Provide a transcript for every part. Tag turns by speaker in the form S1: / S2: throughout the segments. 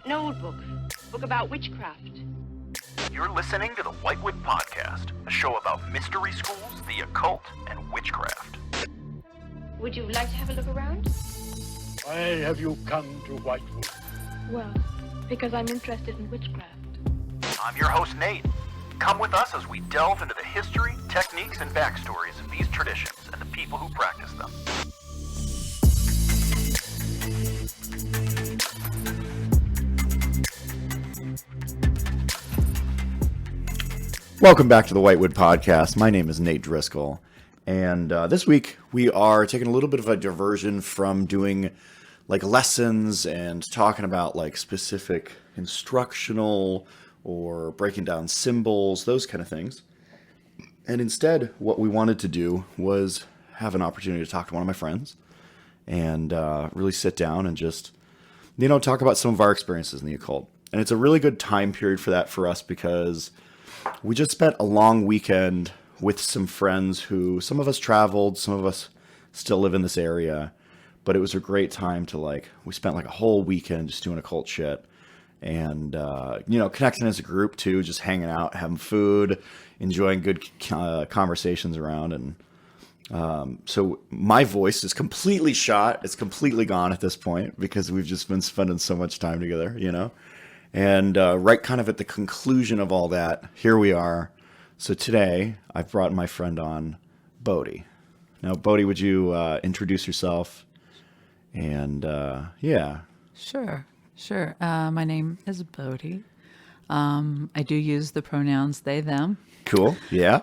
S1: An old book. Book about witchcraft.
S2: You're listening to the Whitewood Podcast, a show about mystery schools, the occult, and witchcraft.
S1: Would you like to have a look around?
S3: Why have you come to Whitewood?
S1: Well, because I'm interested in witchcraft.
S2: I'm your host, Nate. Come with us as we delve into the history, techniques, and backstories of these traditions and the people who practice them.
S4: Welcome back to the Whitewood Podcast. My name is Nate Driscoll, and this week we are taking a little bit of a diversion from doing like lessons and talking about like specific instructional or breaking down symbols, those kind of things. And instead, what we wanted to do was have an opportunity to talk to one of my friends and really sit down and just, talk about some of our experiences in the occult. And it's a really good time period for that for us because we just spent a long weekend with some friends who, some of us traveled, some of us still live in this area, but it was a great time to we spent like a whole weekend just doing occult shit and, connecting as a group too, just hanging out, having food, enjoying good conversations around. And so my voice is completely shot. It's completely gone at this point because we've just been spending so much time together, And right kind of at the conclusion of all that, here we are. So today, I've brought my friend on, Bodhi. Now, Bodhi, would you introduce yourself? And yeah.
S5: Sure. My name is Bodhi. I do use the pronouns they, them.
S4: Cool, yeah.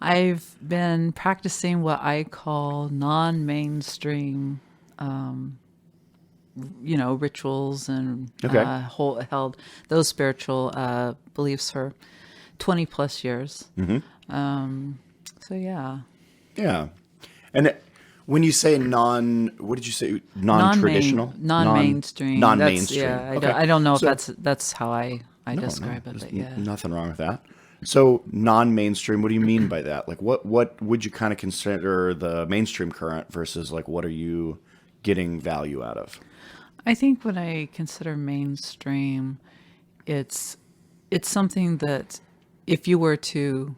S5: I've been practicing what I call non-mainstream rituals and held those spiritual beliefs for 20 plus years.
S4: Mm-hmm.
S5: So yeah.
S4: Yeah. And when you say what did you say? Non-traditional?
S5: Non-mainstream.
S4: Non-mainstream.
S5: I don't know if that's how I describe it, but yeah.
S4: Nothing wrong with that. So non-mainstream, what do you mean by that? Like what would you kind of consider the mainstream current versus what are you getting value out of?
S5: I think when I consider mainstream, it's something that if you were to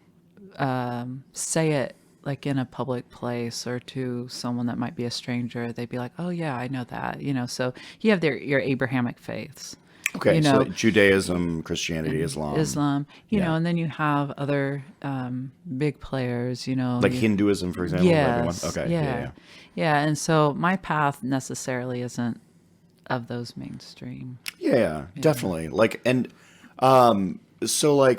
S5: say it like in a public place or to someone that might be a stranger, they'd be like, "Oh yeah, I know that." So you have your Abrahamic faiths.
S4: Okay, so Judaism, Christianity, Islam,
S5: and then you have other big players,
S4: like Hinduism, for example.
S5: Yes,
S4: okay,
S5: yeah. And so my path necessarily isn't of those mainstream.
S4: Yeah, definitely. So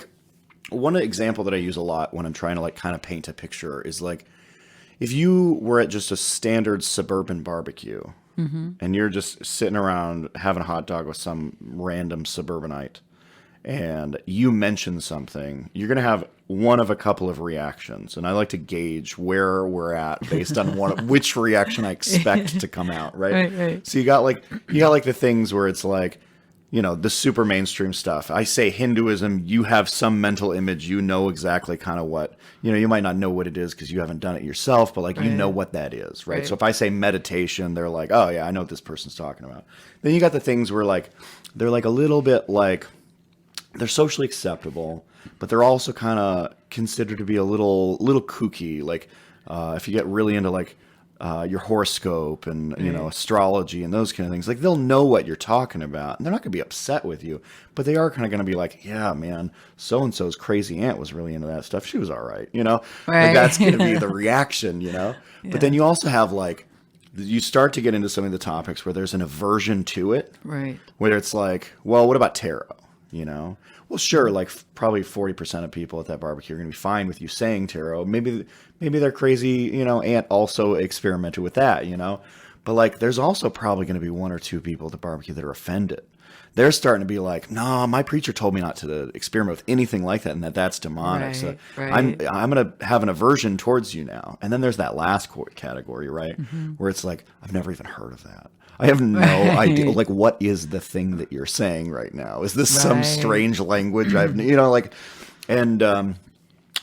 S4: one example that I use a lot when I'm trying to kind of paint a picture is if you were at just a standard suburban barbecue and you're just sitting around having a hot dog with some random suburbanite and you mention something, you're going to have one of a couple of reactions. And I like to gauge where we're at based on which reaction I expect to come out, right?
S5: Right.
S4: So you got the things where it's the super mainstream stuff. I say Hinduism, you have some mental image, exactly kind of what, you might not know what it is because you haven't done it yourself, but you know what that is, right? So if I say meditation, they're like, oh yeah, I know what this person's talking about. Then you got the things where they're a little bit they're socially acceptable, but they're also kind of considered to be a little kooky. If you get really into your horoscope and astrology and those kind of things, they'll know what you're talking about and they're not going to be upset with you, but they are kind of going to be like, yeah, man, so and so's crazy aunt was really into that stuff. She was all right,
S5: Right.
S4: That's going to be the reaction,
S5: Yeah.
S4: But then you also have you start to get into some of the topics where there's an aversion to it,
S5: Right.
S4: where it's well, what about tarot? Well, sure, probably 40% of people at that barbecue are going to be fine with you saying tarot. Maybe their crazy, aunt also experimented with that, But there's also probably going to be one or two people at the barbecue that are offended. They're starting to be like, no, my preacher told me not to experiment with anything like that and that's demonic.
S5: Right,
S4: so
S5: right.
S4: I'm going to have an aversion towards you now. And then there's that last category, right? Mm-hmm. Where it's I've never even heard of that. I have no idea. What is the thing that you're saying right now? Is this some strange language?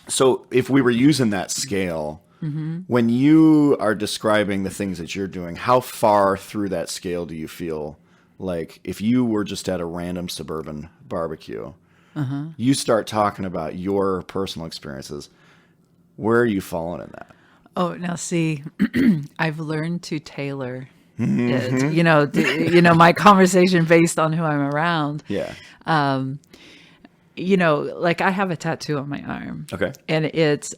S4: So if we were using that scale, when you are describing the things that you're doing, how far through that scale do you feel like if you were just at a random suburban barbecue, you start talking about your personal experiences, where are you falling in that?
S5: Oh, now see, I've learned to tailor it, my conversation based on who I'm around.
S4: Yeah.
S5: Like I have a tattoo on my arm.
S4: Okay.
S5: And it's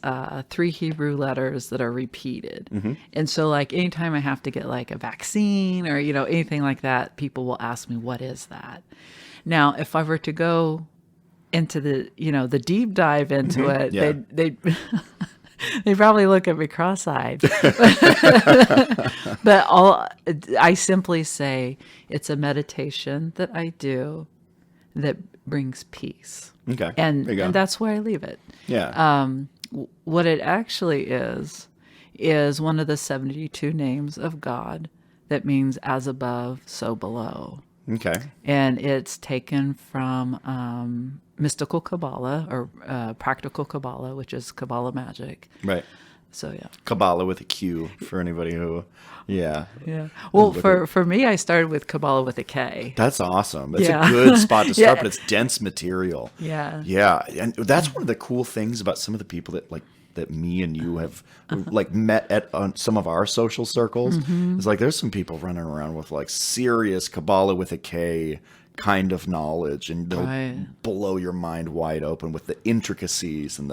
S5: 3 Hebrew letters that are repeated. And so like anytime I have to get like a vaccine or, anything like that, people will ask me, what is that? Now, if I were to go into the deep dive into it,
S4: Yeah.
S5: they'd probably look at me cross-eyed. But I simply say it's a meditation that I do that brings peace.
S4: Okay.
S5: And
S4: There you go.
S5: that's where I leave it.
S4: Yeah.
S5: What it actually is one of the 72 names of God that means as above, so below.
S4: Okay.
S5: And it's taken from mystical Kabbalah or practical Kabbalah, which is Kabbalah magic.
S4: Right.
S5: So, yeah.
S4: Kabbalah with a Q for anybody who, yeah.
S5: Yeah. Well, for me, I started with Kabbalah with a K.
S4: That's awesome. That's
S5: Yeah.
S4: a good spot to start,
S5: Yeah.
S4: but it's dense material.
S5: Yeah.
S4: Yeah. And that's one of the cool things about some of the people that me and you have like met at on some of our social circles. It's like there's some people running around with like serious Kabbalah with a K kind of knowledge, and they'll
S5: Right.
S4: blow your mind wide open with the intricacies and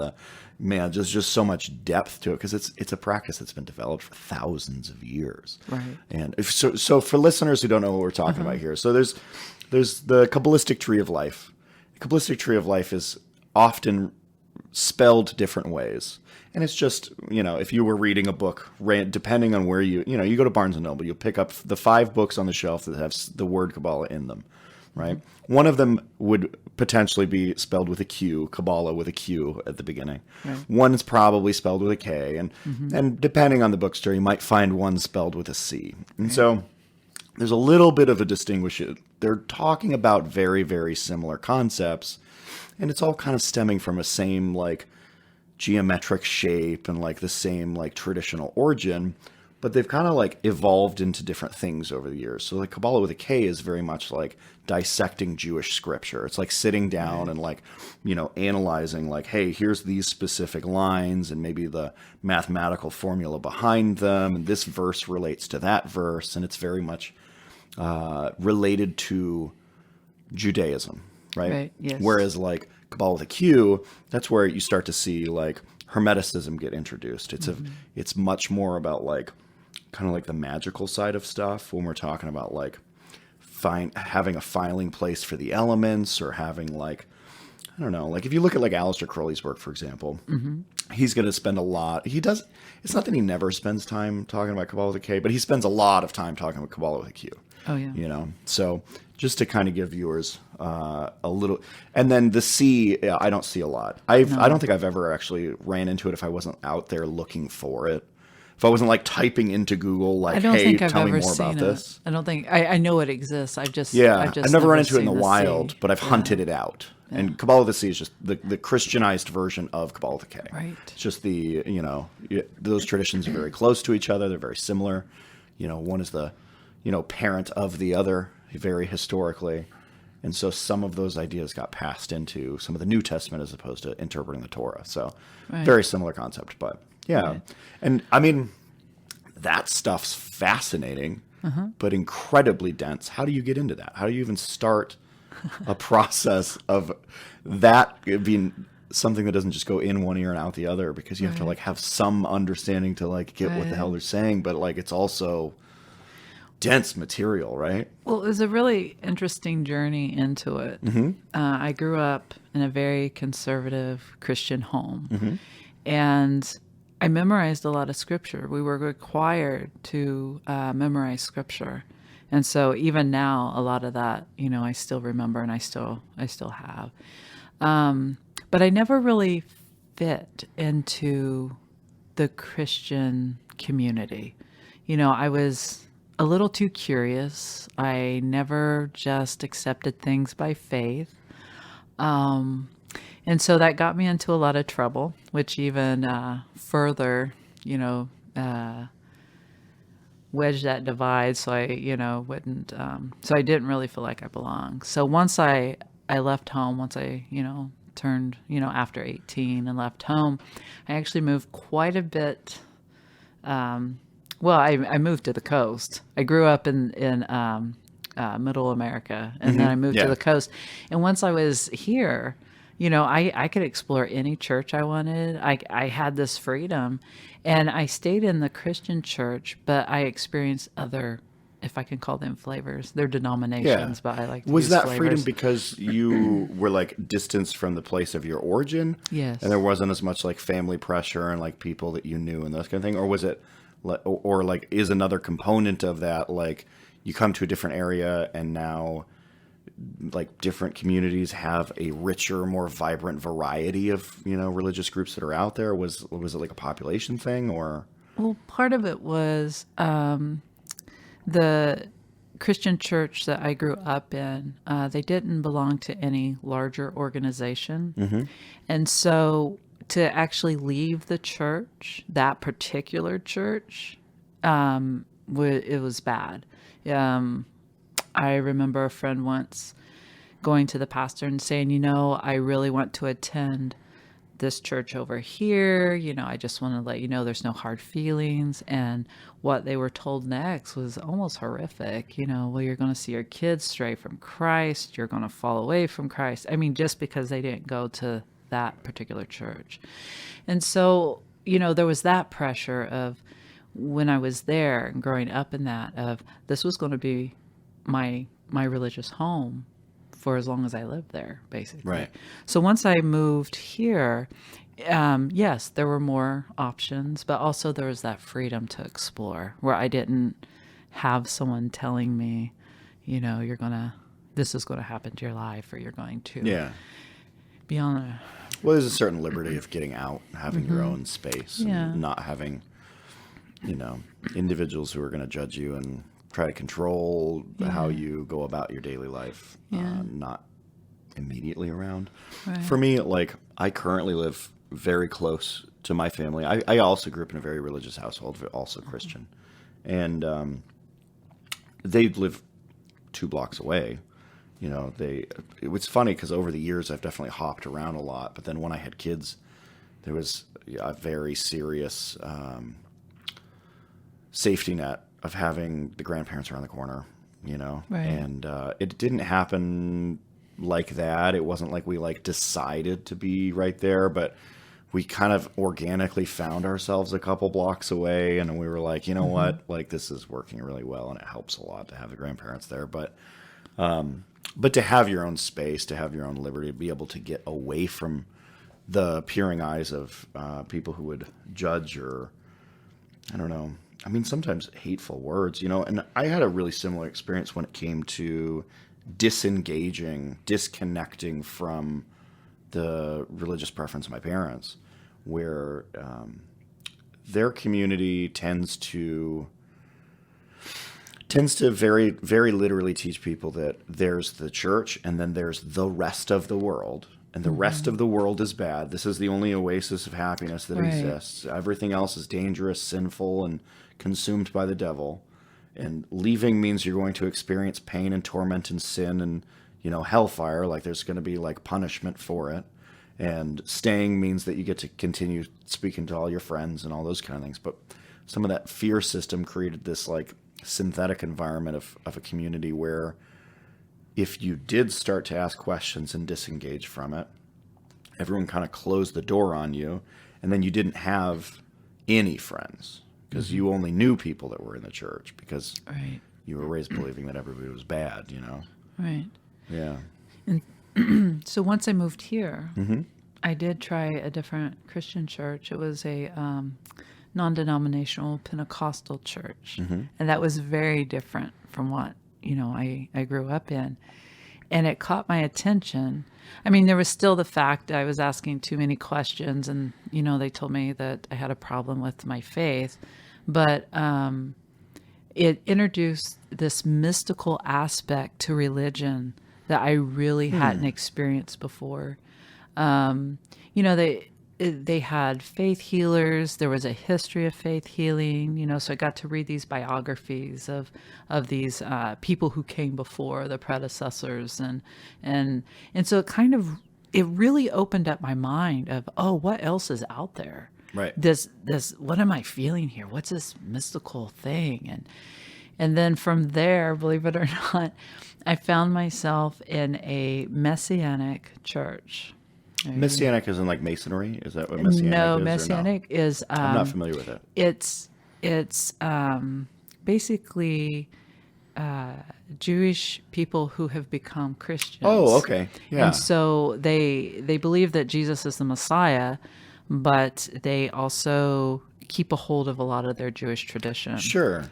S4: there's just so much depth to it because it's a practice that's been developed for thousands of years.
S5: Right.
S4: And so for listeners who don't know what we're talking about here, so there's the Kabbalistic tree of life. The Kabbalistic tree of life is often spelled different ways. And it's just, if you were reading a book, depending on where you go to Barnes & Noble, you'll pick up the 5 books on the shelf that have the word Kabbalah in them, right? One of them would potentially be spelled with a Q, Kabbalah with a Q at the beginning. Right. One is probably spelled with a K, and depending on the bookstore, you might find one spelled with a C. And so there's a little bit of a distinction. They're talking about very, very similar concepts, and it's all kind of stemming from a same, like, geometric shape and like the same like traditional origin, but they've kind of like evolved into different things over the years. So like Kabbalah with a K is very much like dissecting Jewish scripture. It's like sitting down and like, analyzing like, hey, here's these specific lines and maybe the mathematical formula behind them. And this verse relates to that verse. And it's very much related to Judaism, right?
S5: Right, yes.
S4: Whereas like Kabbalah with a Q, that's where you start to see like Hermeticism get introduced. It's much more about like kind of like the magical side of stuff when we're talking about like having a filing place for the elements, or having like, I don't know, like if you look at like Aleister Crowley's work, for example, he's going to spend a lot. It's not that he never spends time talking about Kabbalah with a K, but he spends a lot of time talking about Kabbalah with a Q.
S5: Oh, yeah.
S4: So just to kind of give viewers a little, and then the C, I don't see a lot. I don't think I've ever actually ran into it if I wasn't out there looking for it. If I wasn't like typing into Google, like, hey, tell me more about this.
S5: I don't think I know it exists. I've
S4: never run into it in the
S5: seen
S4: wild,
S5: C.
S4: but I've hunted it out. Yeah. And Kabbalah with the C is just the Christianized version of Kabbalah with the K.
S5: Right.
S4: It's just those traditions are very close to each other. They're very similar. One is the, parent of the other very historically. And so some of those ideas got passed into some of the New Testament as opposed to interpreting the Torah. So very similar concept, but yeah. Right. And I mean, that stuff's fascinating, but incredibly dense. How do you get into that? How do you even start a process of that being something that doesn't just go in one ear and out the other? Because you have to like have some understanding to like get what the hell they're saying, but like it's also dense material, right?
S5: Well, it was a really interesting journey into it. I grew up in a very conservative Christian home, and I memorized a lot of scripture. We were required to memorize scripture, and so even now, a lot of that, I still remember, and I still have. But I never really fit into the Christian community. I was a little too curious. I never just accepted things by faith. And so that got me into a lot of trouble, which even further, wedge that divide so I, wouldn't, so I didn't really feel like I belonged. So once I left home, once I, turned, after 18 and left home, I actually moved quite a bit. I moved to the coast. I grew up in middle America, and then I moved to the coast. And once I was here, I could explore any church I wanted. I had this freedom, and I stayed in the Christian church, but I experienced other, if I can call them flavors, they're denominations, but I like to
S4: Was
S5: use
S4: that
S5: flavors.
S4: freedom because you were like distanced from the place of your origin?
S5: Yes.
S4: And there wasn't as much like family pressure and like people that you knew and those kind of thing? Or was it, or like, is another component of that, like you come to a different area and now like different communities have a richer, more vibrant variety of, religious groups that are out there? Was it like a population thing or?
S5: Well, part of it was the Christian church that I grew up in. They didn't belong to any larger organization. And so to actually leave the church, that particular church, it was bad. I remember a friend once going to the pastor and saying, I really want to attend this church over here. I just want to let you know there's no hard feelings. And what they were told next was almost horrific. Well, you're going to see your kids stray from Christ. You're going to fall away from Christ. I mean, just because they didn't go to that particular church. And so, there was that pressure of when I was there and growing up in that, of this was going to be my religious home for as long as I lived there, basically.
S4: Right.
S5: So once I moved here, yes, there were more options, but also there was that freedom to explore where I didn't have someone telling me, this is going to happen to your life, or you're going to be on a...
S4: Well, there's a certain liberty of getting out, having your own space, and not having, individuals who are going to judge you and try to control how you go about your daily life, not immediately around.
S5: Right.
S4: For me, like, I currently live very close to my family. I also grew up in a very religious household, also Christian. And they live 2 blocks away. It was funny because over the years I've definitely hopped around a lot. But then when I had kids, there was a very serious safety net of having the grandparents around the corner,
S5: Right.
S4: And it didn't happen like that. It wasn't like we like decided to be right there, but we kind of organically found ourselves a couple blocks away, and we were like, what, like this is working really well, and it helps a lot to have the grandparents there. But to have your own space, to have your own liberty, to be able to get away from the peering eyes of people who would judge, or I don't know. I mean, sometimes hateful words, and I had a really similar experience when it came to disconnecting from the religious preference of my parents, where their community tends to very, very literally teach people that there's the church and then there's the rest of the world. And the rest of the world is bad. This is the only oasis of happiness that exists. Everything else is dangerous, sinful, and consumed by the devil. And leaving means you're going to experience pain and torment and sin and, hellfire. Like there's going to be like punishment for it. And staying means that you get to continue speaking to all your friends and all those kind of things. But some of that fear system created this like synthetic environment of a community where if you did start to ask questions and disengage from it, everyone kind of closed the door on you, and then you didn't have any friends because you only knew people that were in the church because you were raised believing that everybody was bad,
S5: Right.
S4: Yeah.
S5: And so once I moved here, I did try a different Christian church. It was a non-denominational Pentecostal church, and that was very different from what I grew up in, and it caught my attention. I mean, there was still the fact I was asking too many questions, and they told me that I had a problem with my faith, but it introduced this mystical aspect to religion that I really hadn't experienced before. they had faith healers. There was a history of faith healing, so I got to read these biographies of these people who came before the predecessors. And so it really opened up my mind of, oh, what else is out there?
S4: Right.
S5: This, what am I feeling here? What's this mystical thing? And then from there, believe it or not, I found myself in a Messianic church.
S4: Messianic is in like Masonry? Is that what Messianic is?
S5: No,
S4: or
S5: Messianic is.
S4: I'm not familiar with it.
S5: It's basically Jewish people who have become Christians.
S4: Oh, okay. Yeah.
S5: And so they believe that Jesus is the Messiah, but they also keep a hold of a lot of their Jewish tradition.
S4: Sure.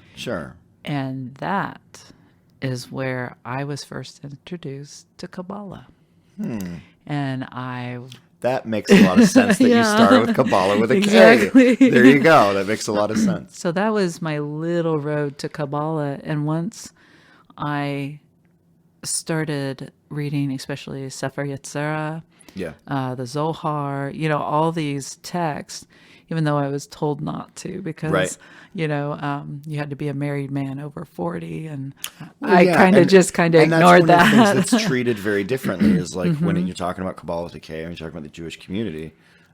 S5: And that is where I was first introduced to Kabbalah. And
S4: that makes a lot of sense that you started with Kabbalah with a
S5: Exactly.
S4: K. There you go. That makes a lot of sense.
S5: So that was my little road to Kabbalah. And once I started reading, especially Sefer Yetzirah,
S4: Yeah.
S5: the Zohar, all these texts, even though I was told not to because,
S4: Right.
S5: you had to be a married man over 40. And
S4: Well,
S5: I
S4: yeah,
S5: kind of ignored
S4: that's one
S5: that.
S4: of the things that's treated very differently is like when you're talking about Kabbalah decay and you're talking about the Jewish community,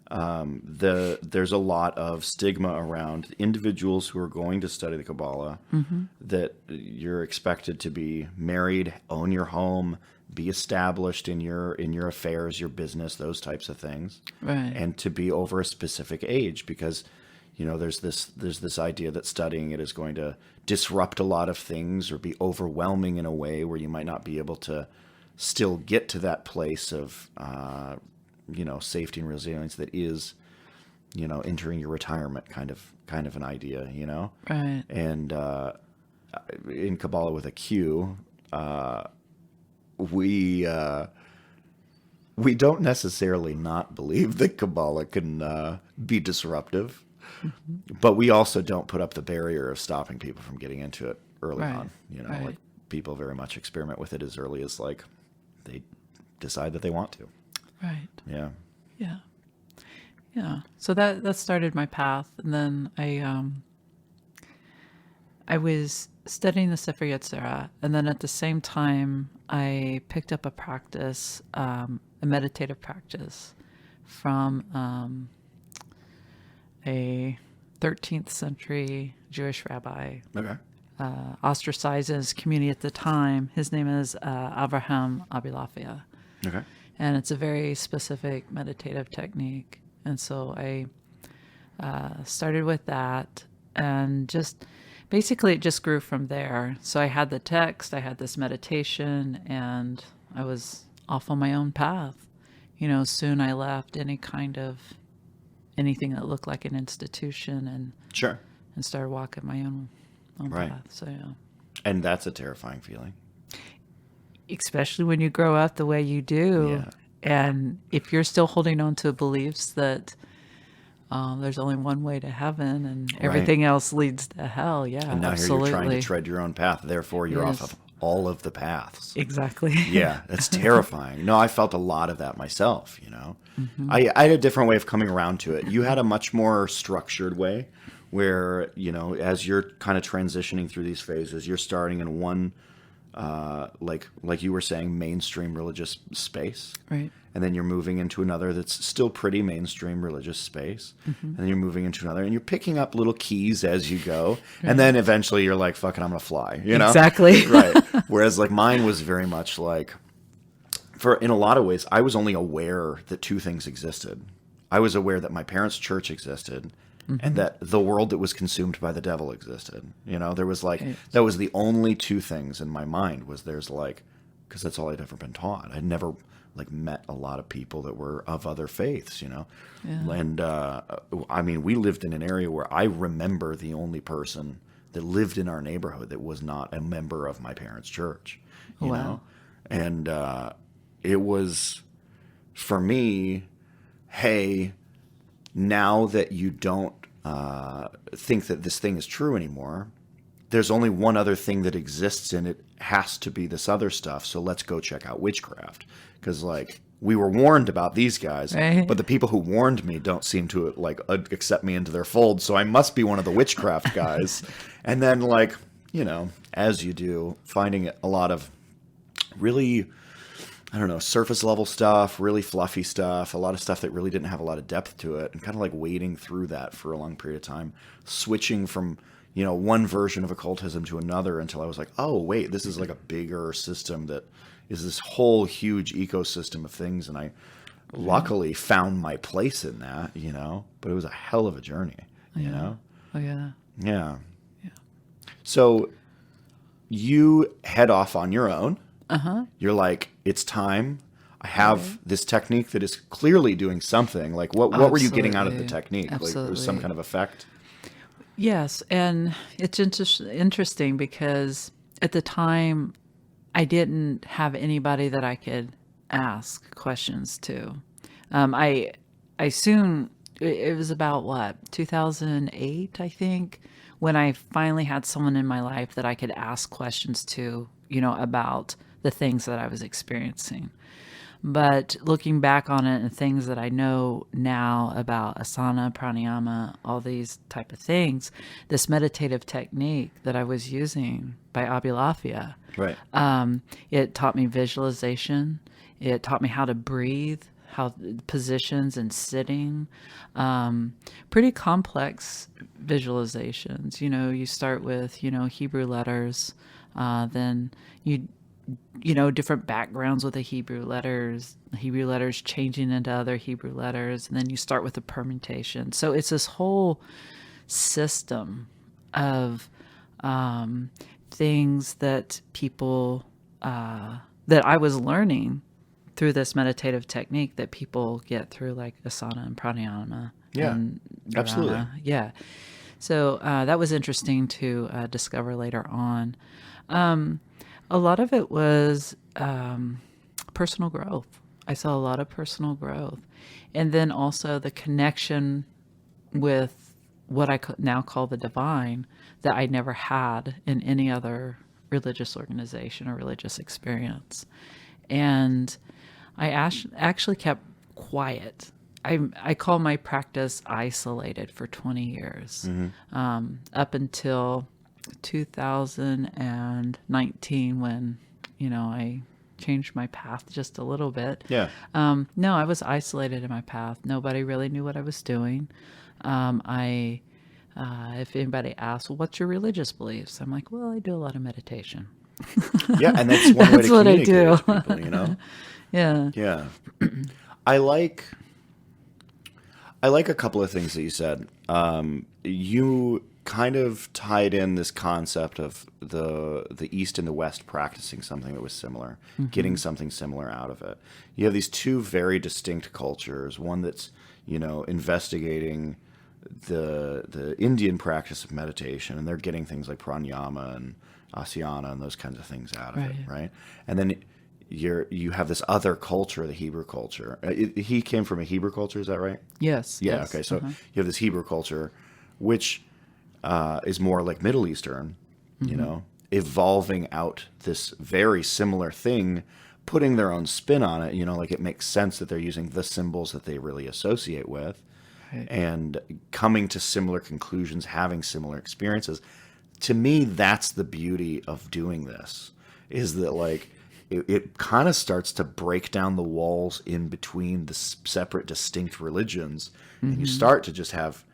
S4: there's a lot of stigma around individuals who are going to study the Kabbalah that you're expected to be married, own your home, be established in your affairs, your business, those types of things,
S5: Right.
S4: and to be over a specific age because there's this idea that studying it is going to disrupt a lot of things or be overwhelming in a way where you might not be able to still get to that place of safety and resilience that is entering your retirement kind of an idea,
S5: Right.
S4: and in Kabbalah with a Q, we don't necessarily not believe that Kabbalah can be disruptive, but we also don't put up the barrier of stopping people from getting into it early
S5: Right.
S4: on.
S5: Right.
S4: Like people very much experiment with it as early as like they decide that they want to.
S5: Right.
S4: Yeah.
S5: Yeah. So that started my path. And then I was studying the Sefer Yetzirah, and then at the same time, I picked up a practice, a meditative practice from a 13th century Jewish rabbi,
S4: Okay.
S5: ostracized in his community at the time. His name is Avraham Abilafia,
S4: Okay.
S5: and it's a very specific meditative technique. And so I started with that, and just basically it just grew from there. So I had the text, I had this meditation, and I was off on my own path. Soon I left anything that looked like an institution and
S4: Sure.
S5: started walking my own
S4: Right.
S5: path. So yeah.
S4: And that's a terrifying feeling.
S5: Especially when you grow up the way you do.
S4: Yeah.
S5: And if you're still holding on to beliefs that there's only one way to heaven and everything else leads to hell, yeah,
S4: And now
S5: absolutely.
S4: here you're trying to tread your own path. Therefore, you're
S5: Yes.
S4: off of all of the paths.
S5: Exactly.
S4: Yeah, that's terrifying. No, I felt a lot of that myself,
S5: Mm-hmm.
S4: I had a different way of coming around to it. You had a much more structured way where, as you're kind of transitioning through these phases, you're starting in one, like you were saying, mainstream religious space.
S5: Right.
S4: And then you're moving into another that's still pretty mainstream religious space. And then you're moving into another, and you're picking up little keys as you go. And then eventually you're like, fuck it, I'm going to fly,
S5: Exactly.
S4: Right. Whereas like mine was very much like, in a lot of ways, I was only aware that two things existed. I was aware that my parents' church existed and that the world that was consumed by the devil existed. There was like, that was the only two things in my mind because that's all I'd ever been taught. I'd never like met a lot of people that were of other faiths,
S5: Yeah.
S4: And I mean, we lived in an area where I remember the only person that lived in our neighborhood that was not a member of my parents' church, you
S5: Wow.
S4: know? And it was, for me, hey, now that you don't think that this thing is true anymore, there's only one other thing that exists, and it has to be this other stuff. So let's go check out witchcraft. Because, like, we were warned about these guys,
S5: Right.
S4: but the people who warned me don't seem to like accept me into their fold. So I must be one of the witchcraft guys. And then, like, you know, as you do, finding a lot of really, I don't know, surface level stuff, really fluffy stuff, a lot of stuff that really didn't have a lot of depth to it, and kind of like wading through that for a long period of time, switching from, you know, one version of occultism to another until I was like, oh, wait, this is like a bigger system that is this whole huge ecosystem of things. And I luckily found my place in that, you know, but it was a hell of a journey, you know?
S5: Oh, yeah.
S4: Yeah. So you head off on your own.
S5: Uh-huh.
S4: You're like, it's time. I have this technique that is clearly doing something. Like, what were you getting out of the technique? Like, there was some kind of effect?
S5: Yes, and it's interesting because at the time, I didn't have anybody that I could ask questions to. I soon, it was about what, 2008, I think, when I finally had someone in my life that I could ask questions to, you know, about the things that I was experiencing. But looking back on it and things that I know now about asana, pranayama, all these type of things, this meditative technique that I was using by Abhyalafia,
S4: Right.
S5: it taught me visualization. It taught me how to breathe, how positions and sitting, pretty complex visualizations. You know, you start with, you know, Hebrew letters, then you know, different backgrounds with the Hebrew letters changing into other Hebrew letters, and then you start with the permutation. So it's this whole system of things that people, that I was learning through this meditative technique that people get through like asana and pranayama.
S4: Yeah,
S5: and
S4: absolutely.
S5: dharana. Yeah. So that was interesting to discover later on. A lot of it was personal growth. I saw a lot of personal growth. And then also the connection with what I now call the divine that I never had in any other religious organization or religious experience. And I actually kept quiet. I call my practice isolated for 20 years, up until 2019 when, you know, I changed my path just a little bit.
S4: Yeah.
S5: No, I was isolated in my path. Nobody really knew what I was doing. If anybody asks, well, what's your religious beliefs? I'm like, well, I do a lot of meditation.
S4: Yeah, and that's one way to
S5: That's what I
S4: communicate
S5: do.
S4: with people, you know?
S5: Yeah.
S4: Yeah. I like a couple of things that you said. You kind of tied in this concept of the East and the West practicing something that was similar, getting something similar out of it. You have these two very distinct cultures, one that's, you know, investigating the Indian practice of meditation, and they're getting things like pranayama and asana and those kinds of things out of it, right? And then you have this other culture, the Hebrew culture. He came from a Hebrew culture, is that right?
S5: Yes.
S4: Yeah.
S5: Yes.
S4: Okay. So you have this Hebrew culture, which is more like Middle Eastern, you know, evolving out this very similar thing, putting their own spin on it. You know, like it makes sense that they're using the symbols that they really associate with, and coming to similar conclusions, having similar experiences. To me, that's the beauty of doing this, is that like it kind of starts to break down the walls in between the separate, distinct religions, and you start to just have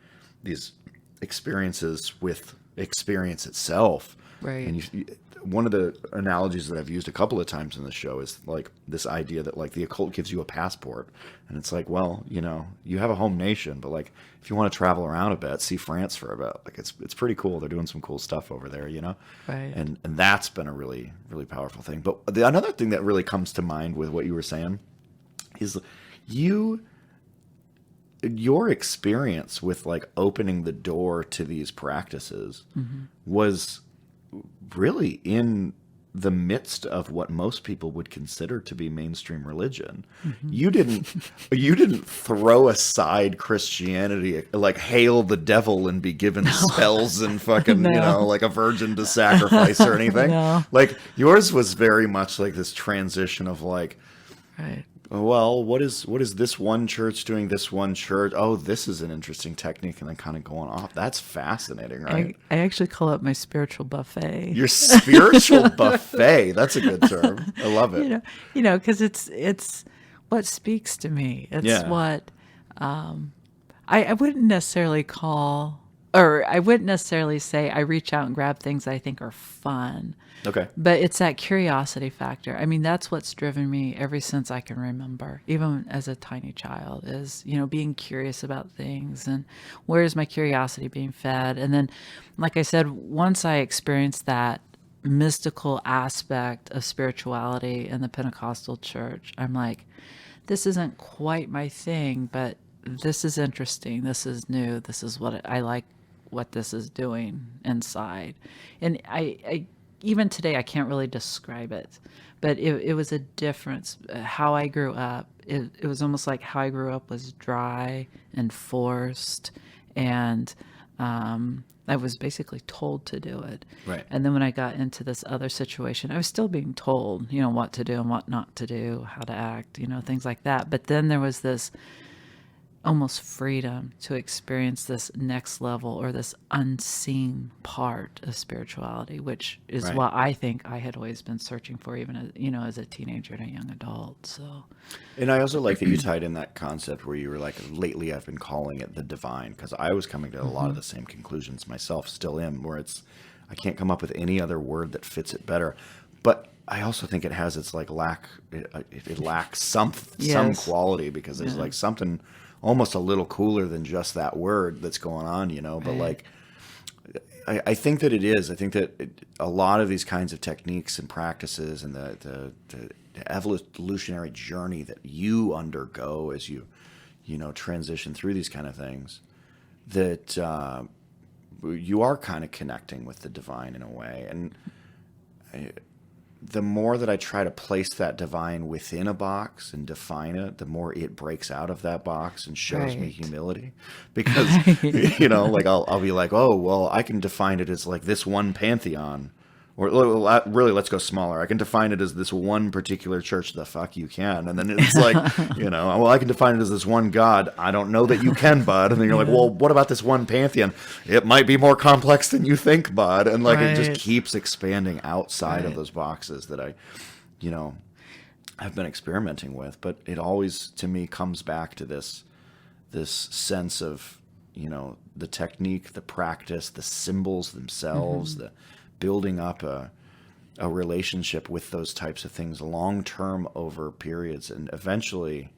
S4: these experiences with experience itself.
S5: Right.
S4: And one of the analogies that I've used a couple of times in the show is like this idea that like the occult gives you a passport, and it's like, well, you know, you have a home nation, but like if you want to travel around a bit, see France for a bit, like it's pretty cool. They're doing some cool stuff over there, you know.
S5: Right.
S4: And that's been a really, really powerful thing. But another thing that really comes to mind with what you were saying is your experience with like opening the door to these practices was really in the midst of what most people would consider to be mainstream religion. You didn't throw aside Christianity, like hail the devil and be given spells and fucking, you know, like a virgin to sacrifice or anything.
S5: No.
S4: Like yours was very much like this transition of like,
S5: Right.
S4: well, what is this one church doing? This one church. Oh, this is an interesting technique, and then kind of going off. That's fascinating, right?
S5: I actually call it my spiritual buffet.
S4: Your spiritual buffet. That's a good term. I love it.
S5: Because it's what speaks to me. It's
S4: Yeah.
S5: what I wouldn't necessarily call, or I wouldn't necessarily say I reach out and grab things I think are fun.
S4: Okay.
S5: But it's that curiosity factor. I mean, that's what's driven me ever since I can remember, even as a tiny child, is, being curious about things and where is my curiosity being fed? And then, like I said, once I experienced that mystical aspect of spirituality in the Pentecostal church, I'm like, this isn't quite my thing, but this is interesting. This is new. This is what I like, what this is doing inside. And I even today, I can't really describe it, but it was a difference. How I grew up, it was almost like how I grew up was dry and forced, and I was basically told to do it.
S4: Right.
S5: And then when I got into this other situation, I was still being told, what to do and what not to do, how to act, things like that. But then there was this almost freedom to experience this next level or this unseen part of spirituality, which is
S4: Right.
S5: what I think I had always been searching for, even as a teenager and a young adult. So,
S4: And I also like that you tied in that concept where you were like, lately I've been calling it the divine, because I was coming to a lot of the same conclusions myself, still am, where I can't come up with any other word that fits it better. But I also think it has its like it lacks some
S5: Yes.
S4: quality, because there's like something almost a little cooler than just that word that's going on, but
S5: Right.
S4: like, I think that it is. I think that a lot of these kinds of techniques and practices and the evolutionary journey that you undergo as you transition through these kind of things, that you are kind of connecting with the divine in a way. And the more that I try to place that divine within a box and define it, the more it breaks out of that box and shows me
S5: Right.
S4: humility. Because, like I'll be like, oh, well, I can define it as like this one pantheon. Or really, let's go smaller. I can define it as this one particular church. The fuck you can. And then it's like, well, I can define it as this one God. I don't know that you can, bud. And then you're like, well, what about this one pantheon? It might be more complex than you think, bud. And like it
S5: Right.
S4: just keeps expanding outside of
S5: Right.
S4: those boxes that I've been experimenting with. But it always, to me, comes back to this sense of, the technique, the practice, the symbols themselves, the building up a relationship with those types of things long term over periods, and eventually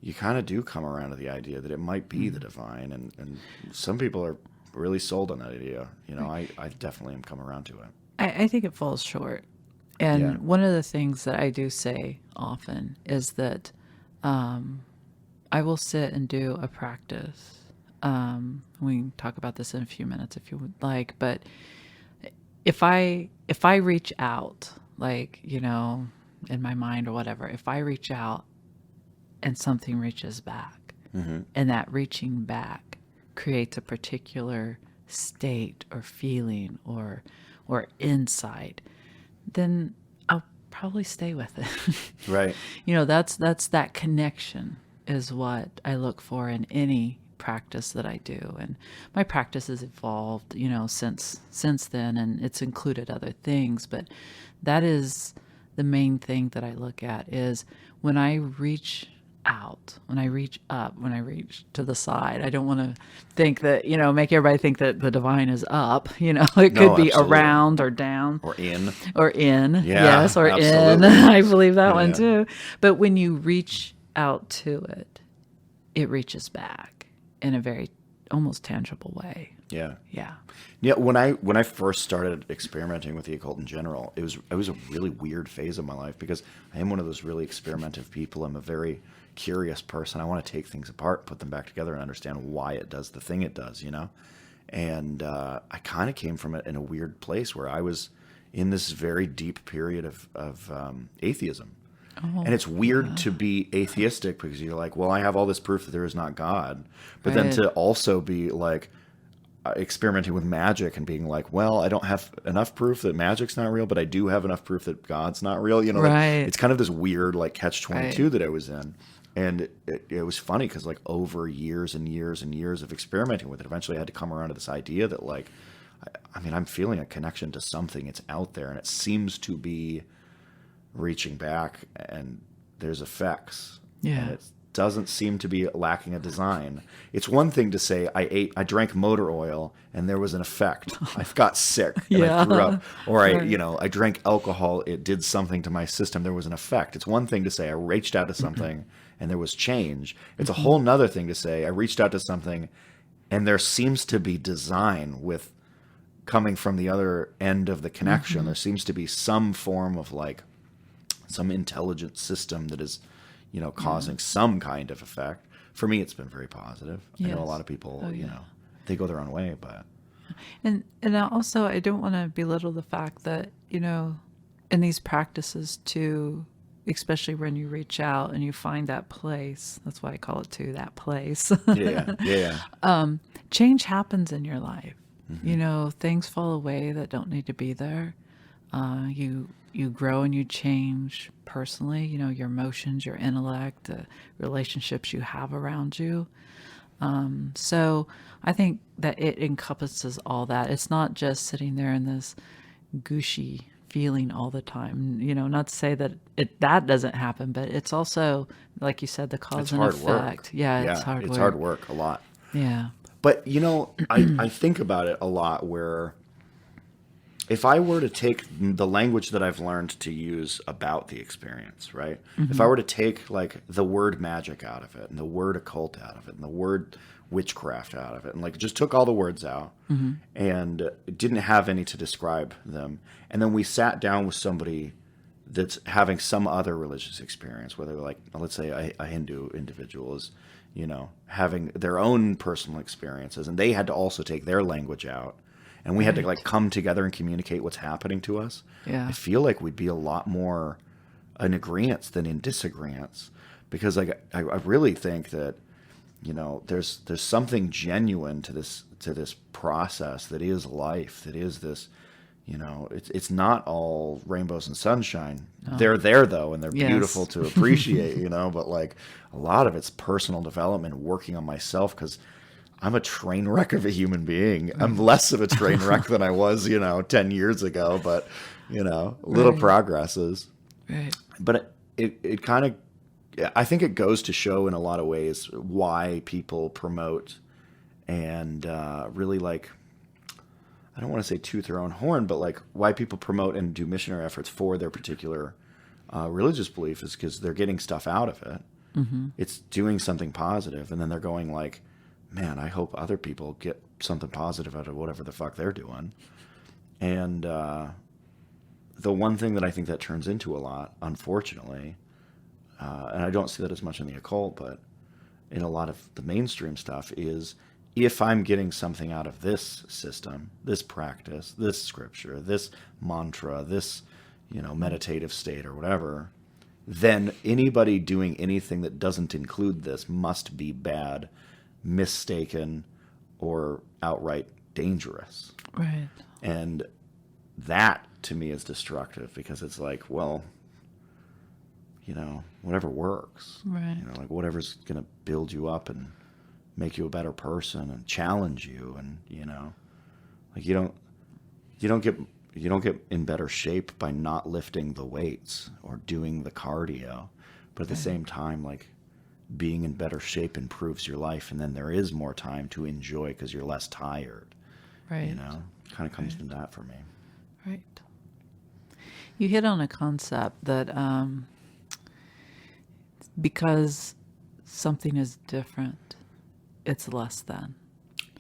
S4: you kind of do come around to the idea that it might be the divine, and some people are really sold on that idea. I definitely am coming around to it.
S5: I think it falls short. And
S4: Yeah.
S5: one of the things that I do say often is that I will sit and do a practice. We can talk about this in a few minutes if you would like, but if I reach out, like, in my mind or whatever, if I reach out and something reaches back, and that reaching back creates a particular state or feeling or insight, then I'll probably stay with it.
S4: Right.
S5: That's that connection is what I look for in any practice that I do. And my practice has evolved, since then, and it's included other things, but that is the main thing that I look at is when I reach out, when I reach up, when I reach to the side. I don't want to think that, make everybody think that the divine is up, it
S4: No,
S5: could be
S4: absolutely.
S5: around or down.
S4: Or in.
S5: Or in,
S4: Yeah,
S5: yes, or in.
S4: absolutely.
S5: I believe that one
S4: Yeah.
S5: too. But when you reach out to it, it reaches back in a very almost tangible way.
S4: Yeah.
S5: Yeah.
S4: Yeah, when I first started experimenting with the occult in general, it was a really weird phase of my life, because I am one of those really experimentative people. I'm a very curious person. I want to take things apart, put them back together, and understand why it does the thing it does, And I kind of came from it in a weird place where I was in this very deep period of atheism. And it's weird to be atheistic, because you're like, well, I have all this proof that there is not God. But then
S5: Right.
S4: to also be like, experimenting with magic and being like, well, I don't have enough proof that magic's not real, but I do have enough proof that God's not real. You know, like,
S5: Right.
S4: it's kind of this weird like catch-22
S5: Right.
S4: that I was in. And it was funny because like over years and years and years of experimenting with it, eventually I had to come around to this idea that like, I mean, I'm feeling a connection to something. It's out there and it seems to be reaching back, and there's effects.
S5: Yeah.
S4: And it doesn't seem to be lacking a design. It's one thing to say I drank motor oil and there was an effect. I got sick and I threw up. Or I drank alcohol, it did something to my system, there was an effect. It's one thing to say I reached out to something and there was change. It's a whole nother thing to say I reached out to something and there seems to be design with coming from the other end of the connection. There seems to be some form of like some intelligent system that is, causing some kind of effect. For me, it's been very positive. I know a
S5: Yes.
S4: lot of people,
S5: Oh, yeah.
S4: they go their own way, but
S5: And also, I don't want to belittle the fact that, in these practices too, especially when you reach out and you find that place, that's why I call it too, that place.
S4: yeah.
S5: Change happens in your life.
S4: Mm-hmm.
S5: Things fall away that don't need to be there. You grow and you change personally, your emotions, your intellect, the relationships you have around you. So I think that it encompasses all that. It's not just sitting there in this gushy feeling all the time. Not to say that that doesn't happen, but it's also, like you said, the cause
S4: It's
S5: and
S4: hard
S5: effect.
S4: work.
S5: Yeah, it's hard
S4: It's
S5: work.
S4: hard work a lot.
S5: Yeah.
S4: But, I think about it a lot where if I were to take the language that I've learned to use about the experience, right? If I were to take like the word magic out of it and the word occult out of it and the word witchcraft out of it and like just took all the words out and didn't have any to describe them. And then we sat down with somebody that's having some other religious experience, whether like, let's say a Hindu individual is, having their own personal experiences, and they had to also take their language out. And we had to like come together and communicate what's happening to us.
S5: Yeah.
S4: I feel like we'd be a lot more in agreement than in disagreement, because like I really think that there's something genuine to this process that is life, that is this it's not all rainbows and sunshine. They're there though, and they're
S5: Yes.
S4: beautiful to appreciate, but like a lot of it's personal development, working on myself, because I'm a train wreck of a human being. I'm less of a train wreck than I was, 10 years ago, but, little
S5: Right.
S4: progresses.
S5: Right.
S4: But it kind of, I think it goes to show in a lot of ways why people promote and really like, I don't want to say toot their own horn, but like why people promote and do missionary efforts for their particular religious belief is because they're getting stuff out of it. It's doing something positive, and then they're going like, man, I hope other people get something positive out of whatever the fuck they're doing. And the one thing that I think that turns into a lot, unfortunately, and I don't see that as much in the occult, but in a lot of the mainstream stuff, is if I'm getting something out of this system, this practice, this scripture, this mantra, this, meditative state or whatever, then anybody doing anything that doesn't include this must be bad, mistaken, or outright dangerous.
S5: Right.
S4: And that to me is destructive, because it's like, well, whatever works.
S5: Right.
S4: Like whatever's going to build you up and make you a better person and challenge you, and like you don't get in better shape by not lifting the weights or doing the cardio, but at the same time, like being in better shape improves your life, and then there is more time to enjoy because you're less tired.
S5: Right.
S4: Kind of comes from that for me.
S5: Right. You hit on a concept that because something is different, it's less than,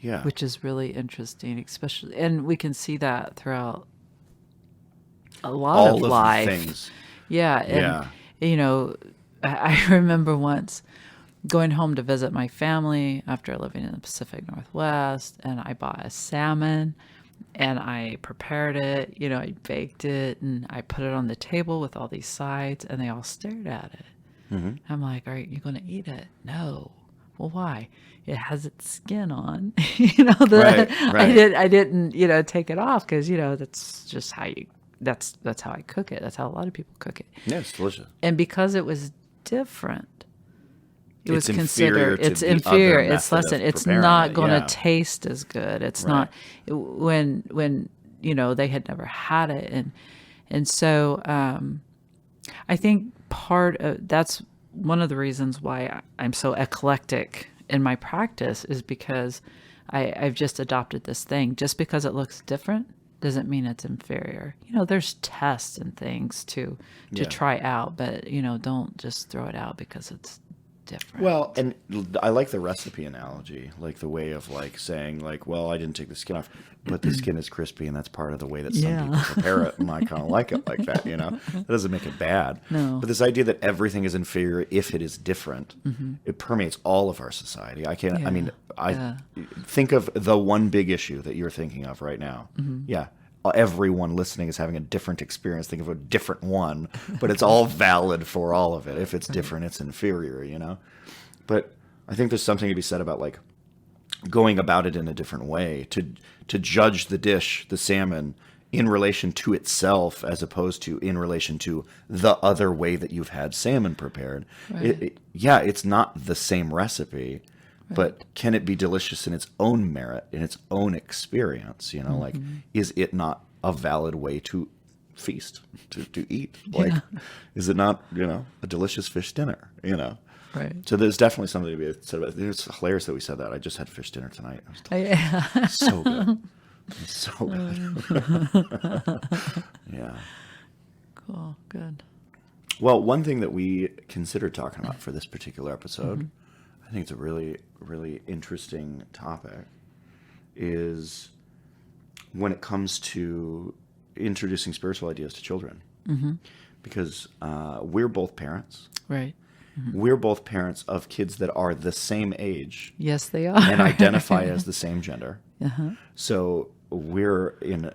S4: Yeah.
S5: which is really interesting, especially, and we can see that throughout a lot
S4: all
S5: of
S4: of the
S5: life.
S4: things.
S5: Yeah. And, I remember once going home to visit my family after living in the Pacific Northwest, and I bought a salmon and I prepared it, I baked it and I put it on the table with all these sides, and they all stared at it. I'm like, are you going to eat it? No. Well, why? It has its skin on. you know, the,
S4: Right.
S5: I didn't, take it off because, that's just how that's how I cook it. That's how a lot of people cook it.
S4: Yeah, it's delicious.
S5: And because it was different, it was
S4: It's inferior
S5: considered,
S4: to
S5: it's
S4: the
S5: inferior.
S4: other
S5: It's
S4: method
S5: less than,
S4: of
S5: it's
S4: preparing
S5: not
S4: it,
S5: going
S4: yeah.
S5: to taste as good. It's
S4: Right.
S5: not, when, they had never had it. And so, I think that's one of the reasons why I'm so eclectic in my practice is because I've just adopted this thing. Just because it looks different doesn't mean it's inferior. There's tests and things to
S4: Yeah.
S5: try out, but don't just throw it out because it's different.
S4: Well, and I like the recipe analogy, like the way of like saying like, well, I didn't take the skin off, but the skin is crispy, and that's part of the way that some
S5: Yeah.
S4: people prepare it, and I kind of like it like that. That doesn't make it bad.
S5: No.
S4: But this idea that everything is inferior if it is different, it permeates all of our society. I can't. I mean, think of the one big issue that you're thinking of right now. Yeah. Everyone listening is having a different experience. Think of a different one, but it's all valid for all of it. If it's different, it's inferior, But I think there's something to be said about like going about it in a different way to judge the dish, the salmon, in relation to itself as opposed to in relation to the other way that you've had salmon prepared.
S5: Right.
S4: It's not the same recipe. But can it be delicious in its own merit, in its own experience? Like, is it not a valid way to feast, to eat? Like, is it not, a delicious fish dinner,
S5: Right.
S4: So there's definitely something to be said about it. It's hilarious that we said that. I just had fish dinner tonight. It was
S5: Yeah.
S4: so good. It was so good. Yeah.
S5: Cool. Good.
S4: Well, one thing that we considered talking about for this particular episode, I think it's a really, really interesting topic, is when it comes to introducing spiritual ideas to children. Because we're both parents.
S5: Right.
S4: We're both parents of kids that are the same age
S5: Yes, they are.
S4: and identify as the same gender.
S5: Uh-huh.
S4: So we're in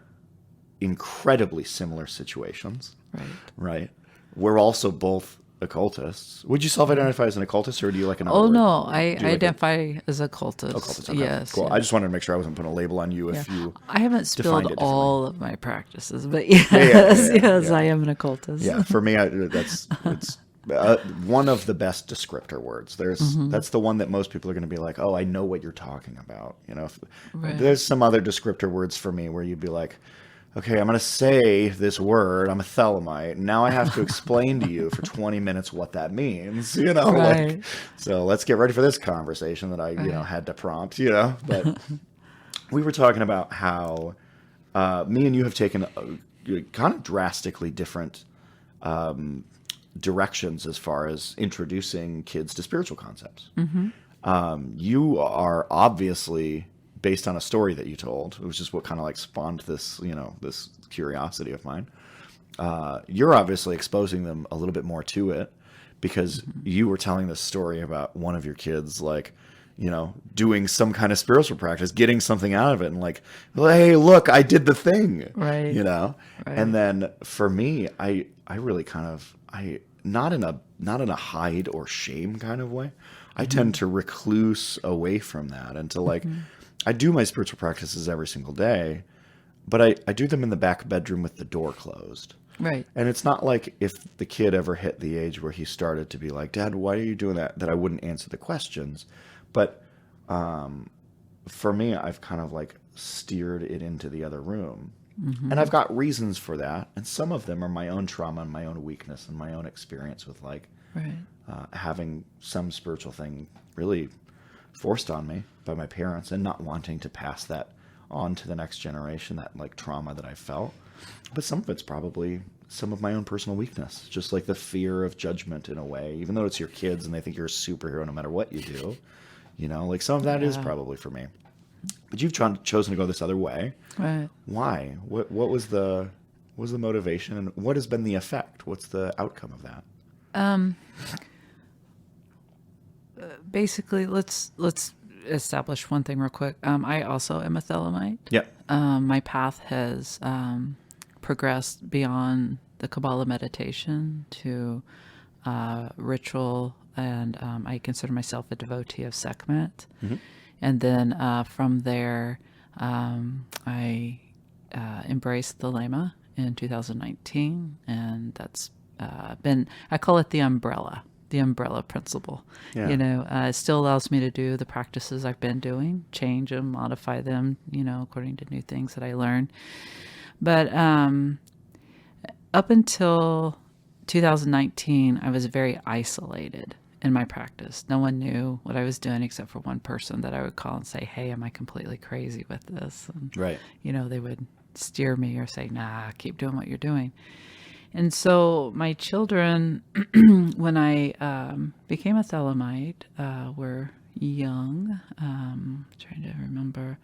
S4: incredibly similar situations,
S5: Right.
S4: right? We're also both occultists. Would you self-identify as an occultist, or do you like another
S5: Oh,
S4: word?
S5: no. I
S4: Do you like a-
S5: identify as a cultist.
S4: Occultist, okay.
S5: Yes.
S4: Cool.
S5: yes.
S4: I just wanted to make sure I wasn't putting a label on you if you
S5: I haven't
S4: defined
S5: spilled
S4: it differently.
S5: all of my practices, but yes, yes,
S4: yeah.
S5: I am an occultist.
S4: Yeah, for me, it's one of the best descriptor words. That's the one that most people are going to be like, oh, I know what you're talking about.
S5: Right.
S4: There's some other descriptor words for me where you'd be like, okay, I'm going to say this word. I'm a Thelemite. Now I have to explain to you for 20 minutes what that means.
S5: Right.
S4: So let's get ready for this conversation that I, had to prompt. But we were talking about how me and you have taken kind of drastically different directions as far as introducing kids to spiritual concepts. You are obviously based on a story that you told, which is what kind of like spawned this, this curiosity of mine. You're obviously exposing them a little bit more to it because you were telling this story about one of your kids, like, doing some kind of spiritual practice, getting something out of it, and like, hey, look, I did the thing,
S5: Right.
S4: Right.
S5: Right.
S4: And then for me, I really kind of, not in a hide or shame kind of way. I tend to recluse away from that and to like, I do my spiritual practices every single day, but I do them in the back bedroom with the door closed.
S5: Right.
S4: And it's not like if the kid ever hit the age where he started to be like, Dad, why are you doing that I wouldn't answer the questions. But for me, I've kind of like steered it into the other room. And I've got reasons for that. And some of them are my own trauma and my own weakness and my own experience with like
S5: Right.
S4: having some spiritual thing really forced on me by my parents and not wanting to pass that on to the next generation, that like trauma that I felt. But some of it's probably some of my own personal weakness, just like the fear of judgment in a way, even though it's your kids and they think you're a superhero no matter what you do, like some of that is probably for me. But you've chosen to go this other way.
S5: Right.
S4: Why? What was the motivation, and what has been the effect? What's the outcome of that?
S5: Basically, let's establish one thing real quick. I also am a Thelemite.
S4: Yep.
S5: My path has progressed beyond the Kabbalah meditation to ritual, and I consider myself a devotee of Sekhmet. And then from there, I embraced Thelema in 2019, and that's I call it the umbrella principle.
S4: Yeah.
S5: It still allows me to do the practices I've been doing, change them, modify them, according to new things that I learn. But up until 2019, I was very isolated in my practice. No one knew what I was doing except for one person that I would call and say, hey, am I completely crazy with this? And,
S4: Right.
S5: they would steer me or say, nah, keep doing what you're doing. And so my children, when I became a Thelemite, were young. Trying to remember.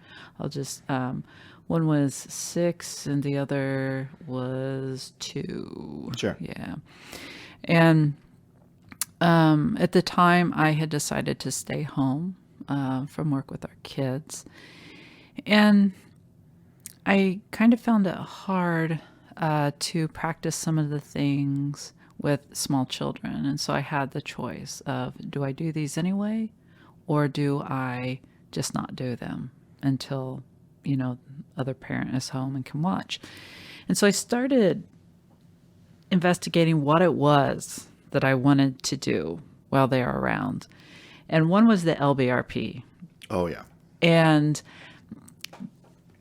S5: One was 6 and the other was 2.
S4: Sure.
S5: Yeah. And at the time, I had decided to stay home from work with our kids. And I kind of found it hard to practice some of the things with small children. And so I had the choice of, do I do these anyway, or do I just not do them until, other parent is home and can watch? And so I started investigating what it was that I wanted to do while they are around. And one was the LBRP.
S4: Oh, yeah.
S5: And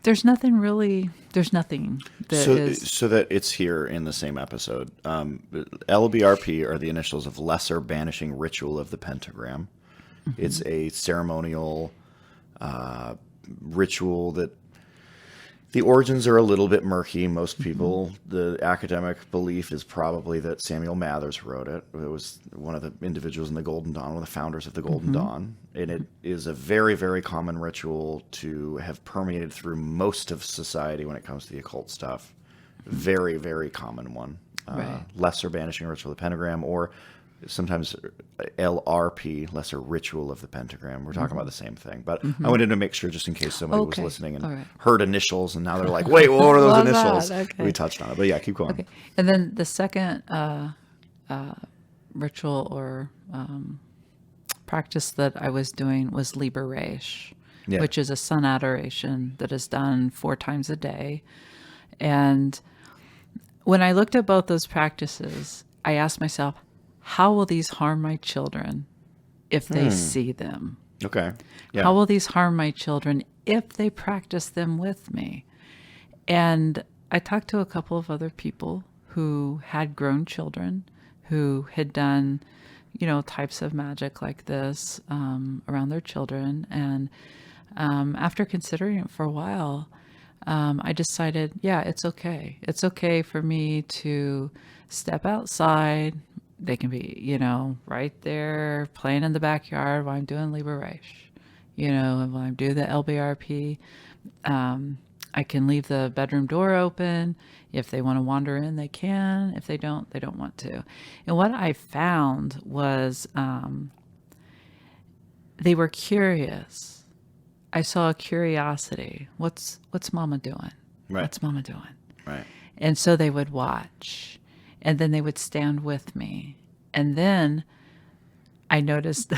S5: there's nothing that
S4: So that it's here in the same episode. LBRP are the initials of Lesser Banishing Ritual of the Pentagram. It's a ceremonial ritual that the origins are a little bit murky. Most people, the academic belief is probably that Samuel Mathers wrote it. It was one of the individuals in the Golden Dawn, one of the founders of the Golden Dawn. And it is a very, very common ritual to have permeated through most of society when it comes to the occult stuff. Very, very common one.
S5: Right.
S4: Lesser Banishing Ritual of the Pentagram, or sometimes LRP, Lesser Ritual of the Pentagram. We're talking about the same thing. But I wanted to make sure, just in case somebody was
S5: Okay.
S4: listening and
S5: All right.
S4: heard initials, and now they're like, wait, what are those
S5: What was
S4: initials?
S5: that? Okay.
S4: We touched on it. But yeah, keep going.
S5: Okay. And then the second ritual or practice that I was doing was Liberation,
S4: Yeah.
S5: which is a sun adoration that is done 4 times a day. And when I looked at both those practices, I asked myself, how will these harm my children if they see them?
S4: Okay. Yeah.
S5: How will these harm my children if they practice them with me? And I talked to a couple of other people who had grown children, who had done, types of magic like this around their children. And after considering it for a while, I decided, yeah, it's okay. It's okay for me to step outside. They can be, right there playing in the backyard while I'm doing Liberation, and while I'm doing the LBRP. I can leave the bedroom door open. If they want to wander in, they can. If they don't want to. And what I found was they were curious. I saw a curiosity. What's Mama doing?
S4: Right.
S5: What's Mama doing?
S4: Right.
S5: And so they would watch. And then they would stand with me. And then I noticed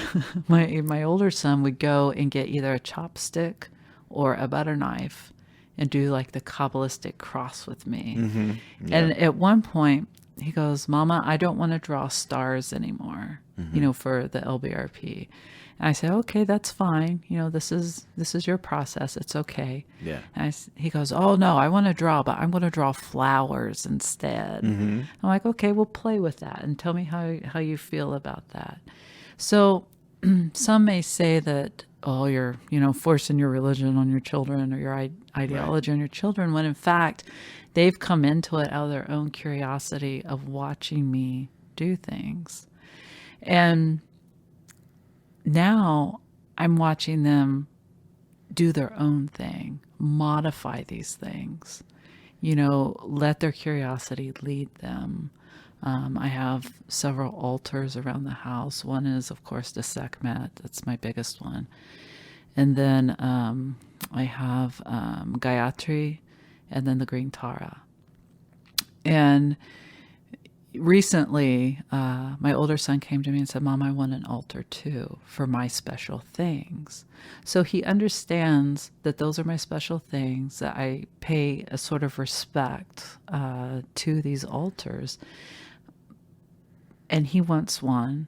S5: my older son would go and get either a chopstick or a butter knife and do like the Kabbalistic cross with me.
S4: Yeah.
S5: And at one point, he goes, Mama, I don't want to draw stars anymore, for the LBRP. And I said, okay, that's fine. This is your process. It's okay.
S4: Yeah.
S5: And he goes, oh no, I want to draw, but I'm going to draw flowers instead. I'm like, okay, we'll play with that and tell me how you feel about that. So some may say that, oh, you're, forcing your religion on your children or your ideology on your children, when in fact, they've come into it out of their own curiosity of watching me do things. And now I'm watching them do their own thing, modify these things, let their curiosity lead them. I have several altars around the house. One is, of course, the Sekhmet. That's my biggest one. And then I have Gayatri and then the Green Tara. And, recently, my older son came to me and said, Mom, I want an altar too for my special things. So he understands that those are my special things, that I pay a sort of respect to these altars. And he wants one.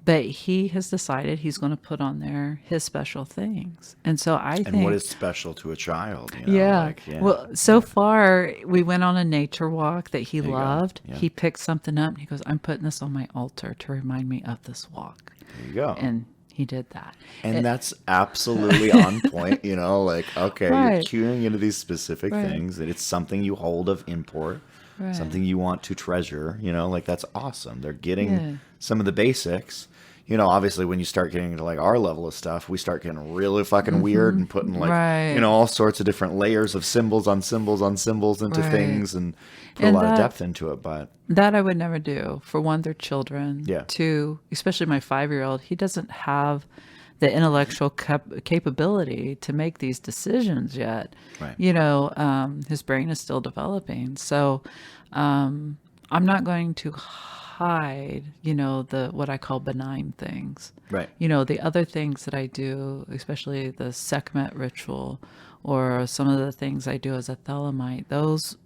S5: But he has decided he's going to put on there his special things. And so I think...
S4: And what is special to a child? You know,
S5: Yeah.
S4: like, yeah.
S5: Well, so far, we went on a nature walk that he
S4: There you go.
S5: loved.
S4: Yeah.
S5: He picked something up and he goes, I'm putting this on my altar to remind me of this walk.
S4: There you go.
S5: And he did that.
S4: And that's absolutely on point, you know, like, okay,
S5: Right.
S4: you're cueing into these specific
S5: Right.
S4: things, and it's something you hold of import,
S5: Right.
S4: something you want to treasure, you know, like that's awesome. They're getting
S5: Yeah.
S4: some of the basics. You know, obviously when you start getting into like our level of stuff, we start getting really fucking weird and putting like,
S5: Right.
S4: you know, all sorts of different layers of symbols on symbols on symbols into
S5: Right.
S4: things and put
S5: And
S4: a lot of
S5: that-
S4: depth into it. But
S5: That I would never do. For one, they're children.
S4: Yeah.
S5: Two, especially my 5-year-old, he doesn't have the intellectual capability to make these decisions yet.
S4: Right.
S5: You know, his brain is still developing. So I'm not going to hide, you know, the what I call benign things.
S4: Right.
S5: You know, the other things that I do, especially the Sekhmet ritual or some of the things I do as a Thelemite, those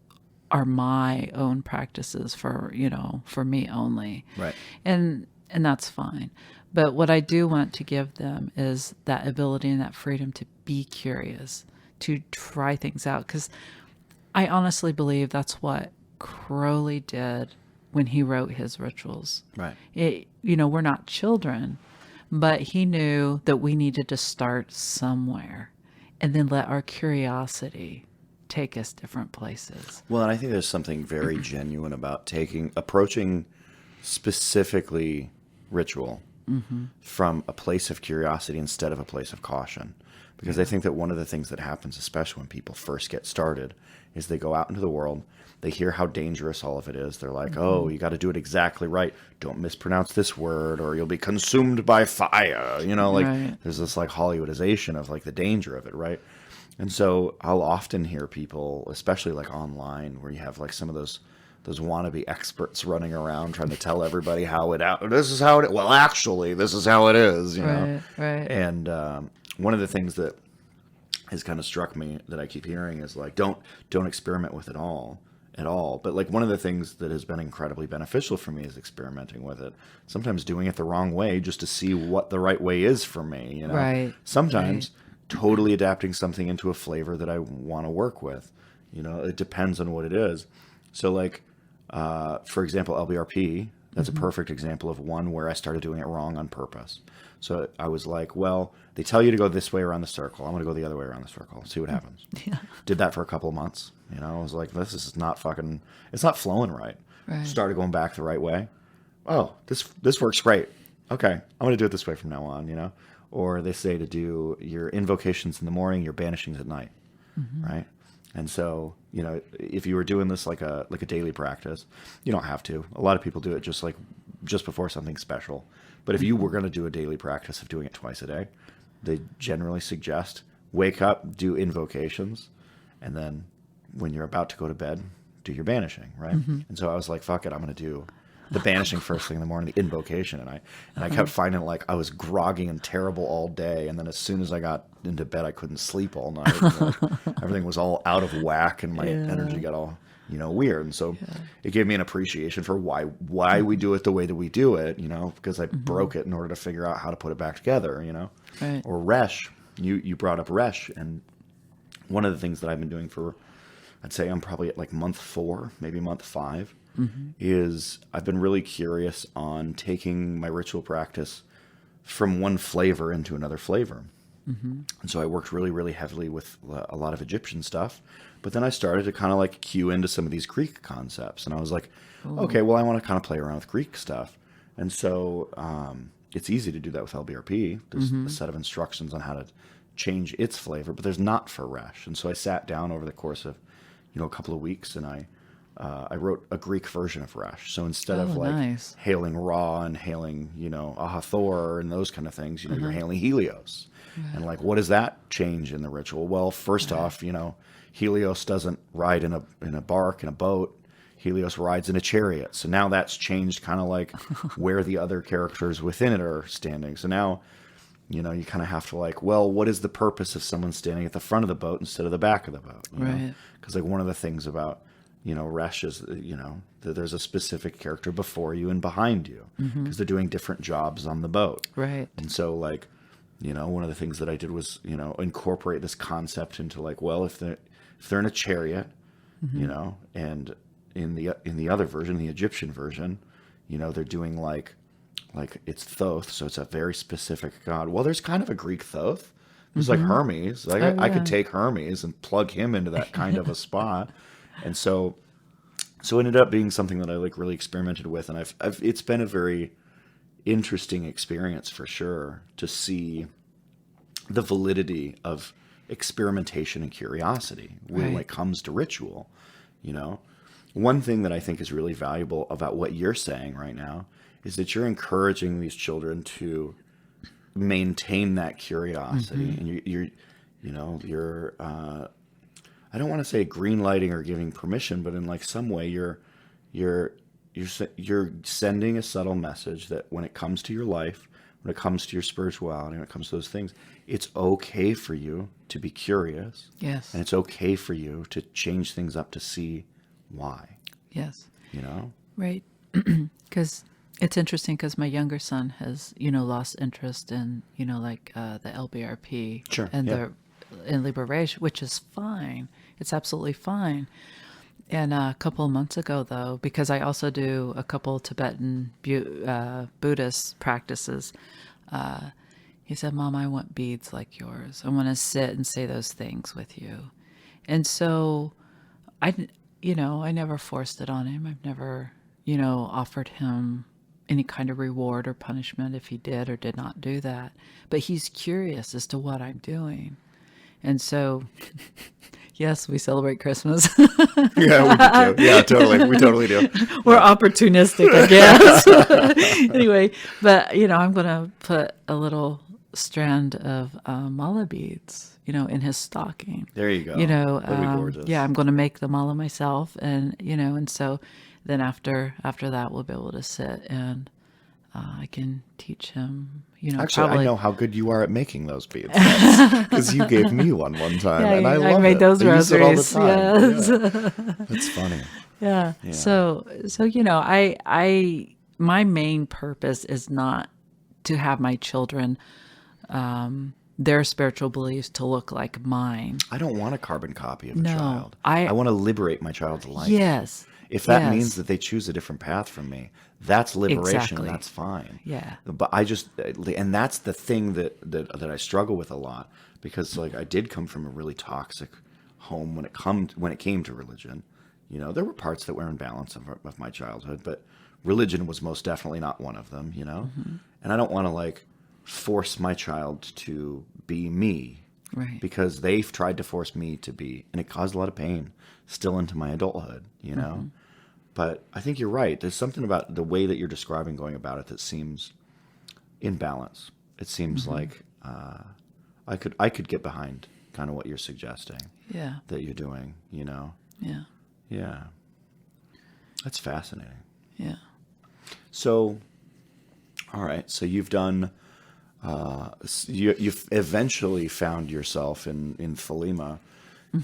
S5: are my own practices for, you know, for me only.
S4: Right.
S5: And that's fine. But what I do want to give them is that ability and that freedom to be curious, to try things out. Because I honestly believe that's what Crowley did when he wrote his rituals.
S4: Right.
S5: You know, we're not children, but he knew that we needed to start somewhere and then let our curiosity take us different places.
S4: Well, and I think there's something very genuine about approaching specifically ritual from a place of curiosity instead of a place of caution. Because I think that one of the things that happens, especially when people first get started, is they go out into the world, they hear how dangerous all of it is. They're like, oh, you got to do it exactly right. Don't mispronounce this word or you'll be consumed by fire. You know, like
S5: Right.
S4: there's this like Hollywoodization of like the danger of it, right? And so I'll often hear people, especially like online, where you have like some of those wannabe experts running around trying to tell everybody how this is how it, well, actually, this is how it is, you know?
S5: Right.
S4: And one of the things that has kind of struck me that I keep hearing is like, don't experiment with it at all. But like one of the things that has been incredibly beneficial for me is experimenting with it. Sometimes doing it the wrong way just to see what the right way is for me, you know?
S5: Right.
S4: Sometimes totally adapting something into a flavor that I want to work with. You know, it depends on what it is. So like, for example, LBRP, that's a perfect example of one where I started doing it wrong on purpose. So I was like, well, they tell you to go this way around the circle. I'm going to go the other way around the circle, see what happens.
S5: Yeah.
S4: Did that for a couple of months. You know, I was like, this is not fucking, it's not flowing right.
S5: Right.
S4: Started going back the right way. Oh, this works great. Okay, I'm going to do it this way from now on, you know? Or they say to do your invocations in the morning, your banishings at night, right? And so, you know, if you were doing this like a daily practice, you don't have to. A lot of people do it just before something special. But if you were going to do a daily practice of doing it twice a day, they generally suggest wake up, do invocations, and then when you're about to go to bed, do your banishing, right? And so I was like, fuck it, I'm going to do the banishing first thing in the morning, the invocation, and I kept finding like I was groggy and terrible all day, and then as soon as I got into bed, I couldn't sleep all night. And, like, everything was all out of whack, and my energy got all weird. And so it gave me an appreciation for why we do it the way that we do it, you know, because I broke it in order to figure out how to put it back together, you know.
S5: Right.
S4: Or Resh, you brought up Resh, and one of the things that I've been doing for, I'd say I'm probably at like month 4, maybe month 5. Is I've been really curious on taking my ritual practice from one flavor into another flavor. And so I worked really, really heavily with a lot of Egyptian stuff, but then I started to kind of like cue into some of these Greek concepts, and I was like, okay, well, I want to kind of play around with Greek stuff. And so it's easy to do that with LBRP. There's a set of instructions on how to change its flavor, but there's not for Resh. And so I sat down over the course of, a couple of weeks, and I wrote a Greek version of Resh. So instead of like
S5: nice.
S4: hailing Ra and hailing, Ahathor and those kind of things, you're hailing Helios. And like, what does that change in the ritual? Well, first off, Helios doesn't ride in a bark, in a boat. Helios rides in a chariot. So now that's changed kind of like where the other characters within it are standing. So now, you know, you kind of have to like, well, what is the purpose of someone standing at the front of the boat instead of the back of the boat?
S5: Right.
S4: Because like one of the things about, you know, Resh is, you know, that there's a specific character before you and behind you because they're doing different jobs on the boat.
S5: Right.
S4: And so like, you know, one of the things that I did was, you know, incorporate this concept into like, well, if they're in a chariot, you know, and in the other version, the Egyptian version, you know, they're doing like it's Thoth, so it's a very specific god. Well, there's kind of a Greek Thoth. There's like Hermes. Like I could take Hermes and plug him into that kind of a spot. And so it ended up being something that I like really experimented with, and it's been a very interesting experience for sure to see the validity of experimentation and curiosity when it comes to ritual. You know, one thing that I think is really valuable about what you're saying right now is that you're encouraging these children to maintain that curiosity, and you're I don't want to say green lighting or giving permission, but in like some way you're sending a subtle message that when it comes to your life, when it comes to your spirituality, when it comes to those things, it's okay for you to be curious.
S5: Yes.
S4: And it's okay for you to change things up to see why.
S5: Yes.
S4: You know?
S5: Right. Because it's interesting because my younger son has, you know, lost interest in, you know, like the LBRP
S4: Sure,
S5: and
S4: yeah.
S5: in Liberation, which is fine. It's absolutely fine. And a couple of months ago, though, because I also do a couple Tibetan Buddhist practices, he said, "Mom, I want beads like yours. I want to sit and say those things with you." And so I never forced it on him. I've never, you know, offered him any kind of reward or punishment if he did or did not do that. But he's curious as to what I'm doing. And so, yes, we celebrate Christmas.
S4: Yeah, we do. Yeah, totally. We totally do.
S5: We're opportunistic, I guess. Anyway, but, you know, I'm going to put a little strand of mala beads, you know, in his stocking.
S4: There you go.
S5: You know,
S4: That'd be gorgeous.
S5: yeah, I'm going to make the mala myself. And, you know, and so then after that, we'll be able to sit and I can teach him, you know.
S4: Actually,
S5: probably,
S4: I know how good you are at making those beads because you gave me one time,
S5: Yeah,
S4: and I love
S5: I made
S4: it.
S5: those
S4: I use it all the
S5: rosaries.
S4: time.
S5: Yes.
S4: Yeah. That's funny.
S5: Yeah.
S4: Yeah.
S5: So you know, my main purpose is not to have my children, their spiritual beliefs to look like mine.
S4: I don't want a carbon copy of a
S5: No,
S4: child.
S5: I
S4: want to liberate my child's life.
S5: Yes.
S4: If that
S5: yes.
S4: means that they choose a different path from me, that's liberation.
S5: Exactly.
S4: And that's fine.
S5: Yeah.
S4: But and that's the thing that I struggle with a lot, because like I did come from a really toxic home when it came to religion. You know, there were parts that were in balance of my childhood, but religion was most definitely not one of them. You know, and I don't want to like force my child to be me,
S5: Right.
S4: because they've tried to force me to be, and it caused a lot of pain still into my adulthood. You know. But I think you're right. There's something about the way that you're describing going about it that seems in balance. It seems like I could get behind kind of what you're suggesting.
S5: Yeah.
S4: That you're doing. You know.
S5: Yeah.
S4: Yeah. That's fascinating.
S5: Yeah.
S4: So, all right. So you've done. You've eventually found yourself in Thelema.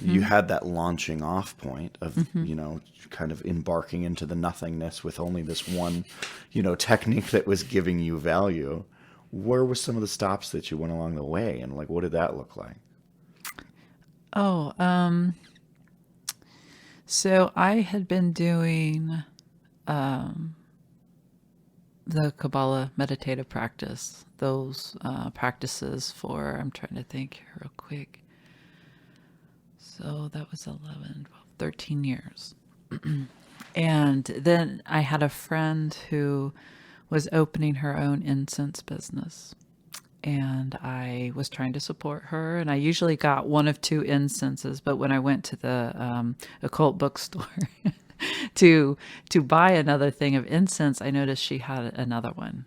S4: You had that launching off point of, you know, kind of embarking into the nothingness with only this one, you know, technique that was giving you value. Where were some of the stops that you went along the way, and like, what did that look like?
S5: Oh, so I had been doing the Kabbalah meditative practice, those practices for, I'm trying to think here real quick. So that was 11, 12, 13 years. And then I had a friend who was opening her own incense business. And I was trying to support her. And I usually got one of two incenses. But when I went to the Occult bookstore to buy another thing of incense, I noticed she had another one.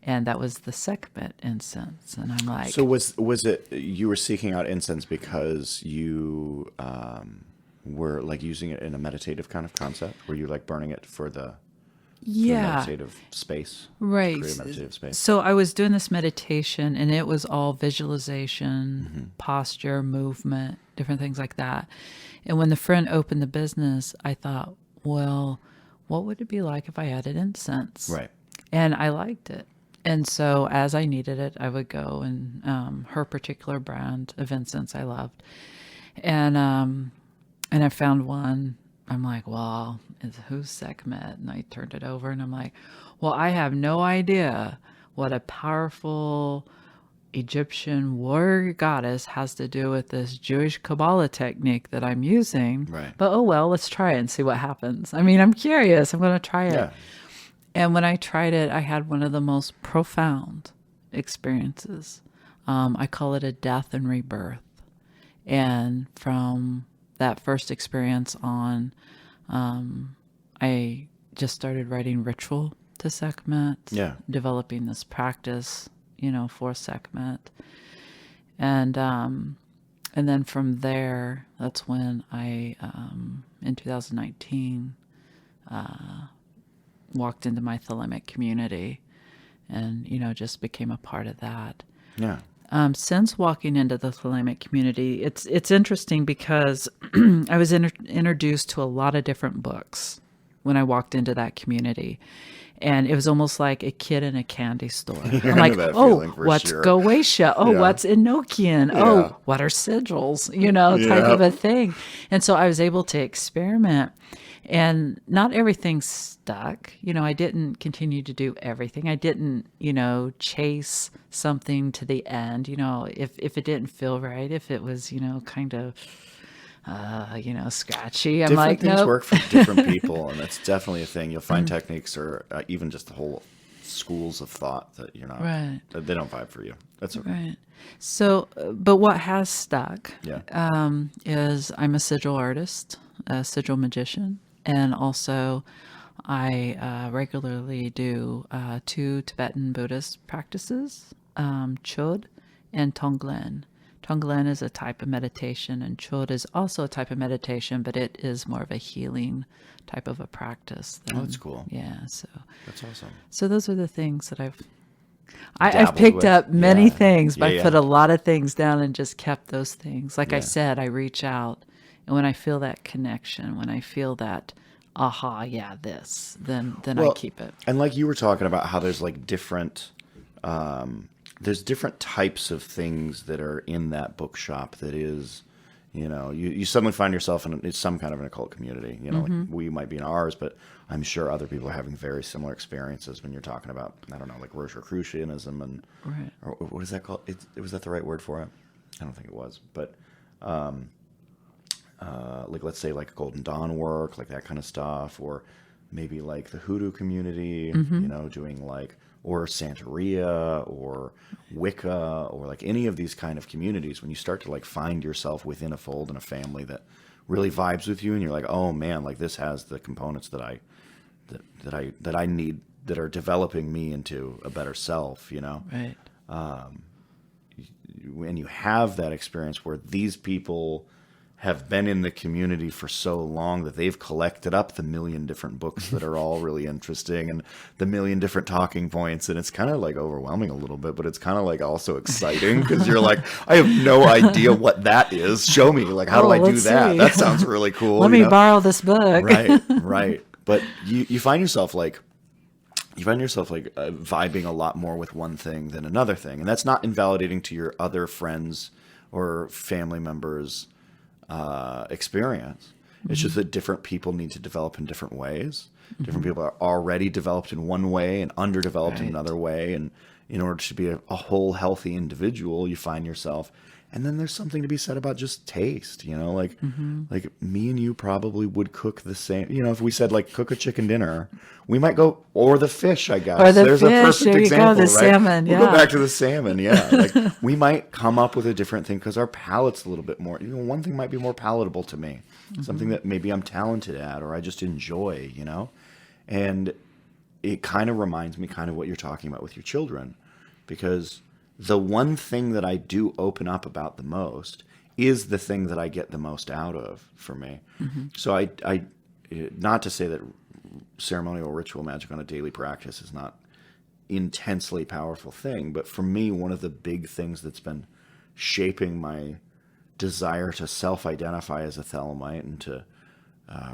S5: And that was the Sekhmet incense. And I'm like...
S4: So was it you were seeking out incense because were like using it in a meditative kind of concept? Were you like burning it for the meditative space?
S5: Right.
S4: Create a meditative space.
S5: So I was doing this meditation, and it was all visualization, posture, movement, different things like that. And when the friend opened the business, I thought, well, what would it be like if I added incense?
S4: Right.
S5: And I liked it. And so as I needed it, I would go and her particular brand of incense I loved. And I found one. I'm like, well, who's Sekhmet? And I turned it over and I'm like, well, I have no idea what a powerful Egyptian warrior goddess has to do with this Jewish Kabbalah technique that I'm using.
S4: Right.
S5: But oh well, let's try it and see what happens. I mean, I'm curious. I'm going to try it.
S4: Yeah.
S5: And when I tried it, I had one of the most profound experiences. I call it a death and rebirth. And from that first experience on, I just started writing ritual to Sekhmet, developing this practice, for Sekhmet. And then from there, that's when I, in 2019, walked into my Thelemic community and, just became a part of that.
S4: Yeah.
S5: Since walking into the Thelemic community, it's interesting because I was introduced to a lot of different books when I walked into that community. And it was almost like a kid in a candy store. I'm like, what's Goetia? Oh, what's Enochian?
S4: Yeah.
S5: Oh, what are sigils? Type of a thing. And so I was able to experiment. And not everything stuck. I didn't continue to do everything. I didn't, chase something to the end. If it didn't feel right, if it was, kind of, scratchy. I'm like,
S4: things
S5: nope.
S4: work for different people, and that's definitely a thing. You'll find techniques or even just the whole schools of thought that you're not, that they don't vibe for you. That's okay.
S5: Right. So, but what has stuck is I'm a sigil artist, a sigil magician. And also, I regularly do 2 Tibetan Buddhist practices, Chod and Tonglen. Tonglen is a type of meditation, and Chod is also a type of meditation, but it is more of a healing type of a practice.
S4: That's cool.
S5: Yeah, so
S4: that's awesome.
S5: So those are the things that I've picked up many things, but I put a lot of things down and just kept those things. Like I said, I reach out. And when I feel that connection, when I feel that, this, then I keep it.
S4: And like you were talking about how there's like different types of things that are in that bookshop that is, you suddenly find yourself in some kind of an occult community. Like we might be in ours, but I'm sure other people are having very similar experiences when you're talking about, I don't know, like Rosicrucianism and, or what is that called? Was that the right word for it? I don't think it was, but, like let's say like Golden Dawn work, like that kind of stuff, or maybe like the Hoodoo community, doing like, or Santeria or Wicca, or like any of these kind of communities. When you start to like find yourself within a fold and a family that really vibes with you, and you're like, oh man, like this has the components that I need, that are developing me into a better self,
S5: Right.
S4: When you have that experience where these people have been in the community for so long that they've collected up the million different books that are all really interesting and the million different talking points. And it's kind of like overwhelming a little bit, but it's kind of like also exciting because you're like, I have no idea what that is. Show me, like, how do I do that?
S5: See.
S4: That sounds really cool.
S5: Let me borrow this book.
S4: Right. But you find yourself vibing a lot more with one thing than another thing. And that's not invalidating to your other friends or family members' experience. It's just that different people need to develop in different ways. Different people are already developed in one way and underdeveloped in another way. And in order to be a whole, healthy individual, you find yourself. And then there's something to be said about just taste, like me and you probably would cook the same. If we said like cook a chicken dinner, we might go, or the fish, I guess.
S5: Or the
S4: There's
S5: fish,
S4: a perfect
S5: there you
S4: example,
S5: go, the
S4: right?
S5: salmon,
S4: We'll go back to the salmon, Like we might come up with a different thing because our palate's a little bit more, one thing might be more palatable to me, something that maybe I'm talented at or I just enjoy, And it kind of reminds me kind of what you're talking about with your children, because the one thing that I do open up about the most is the thing that I get the most out of for me. So I not to say that ceremonial ritual magic on a daily practice is not intensely powerful thing, but for me, one of the big things that's been shaping my desire to self-identify as a Thelemite and to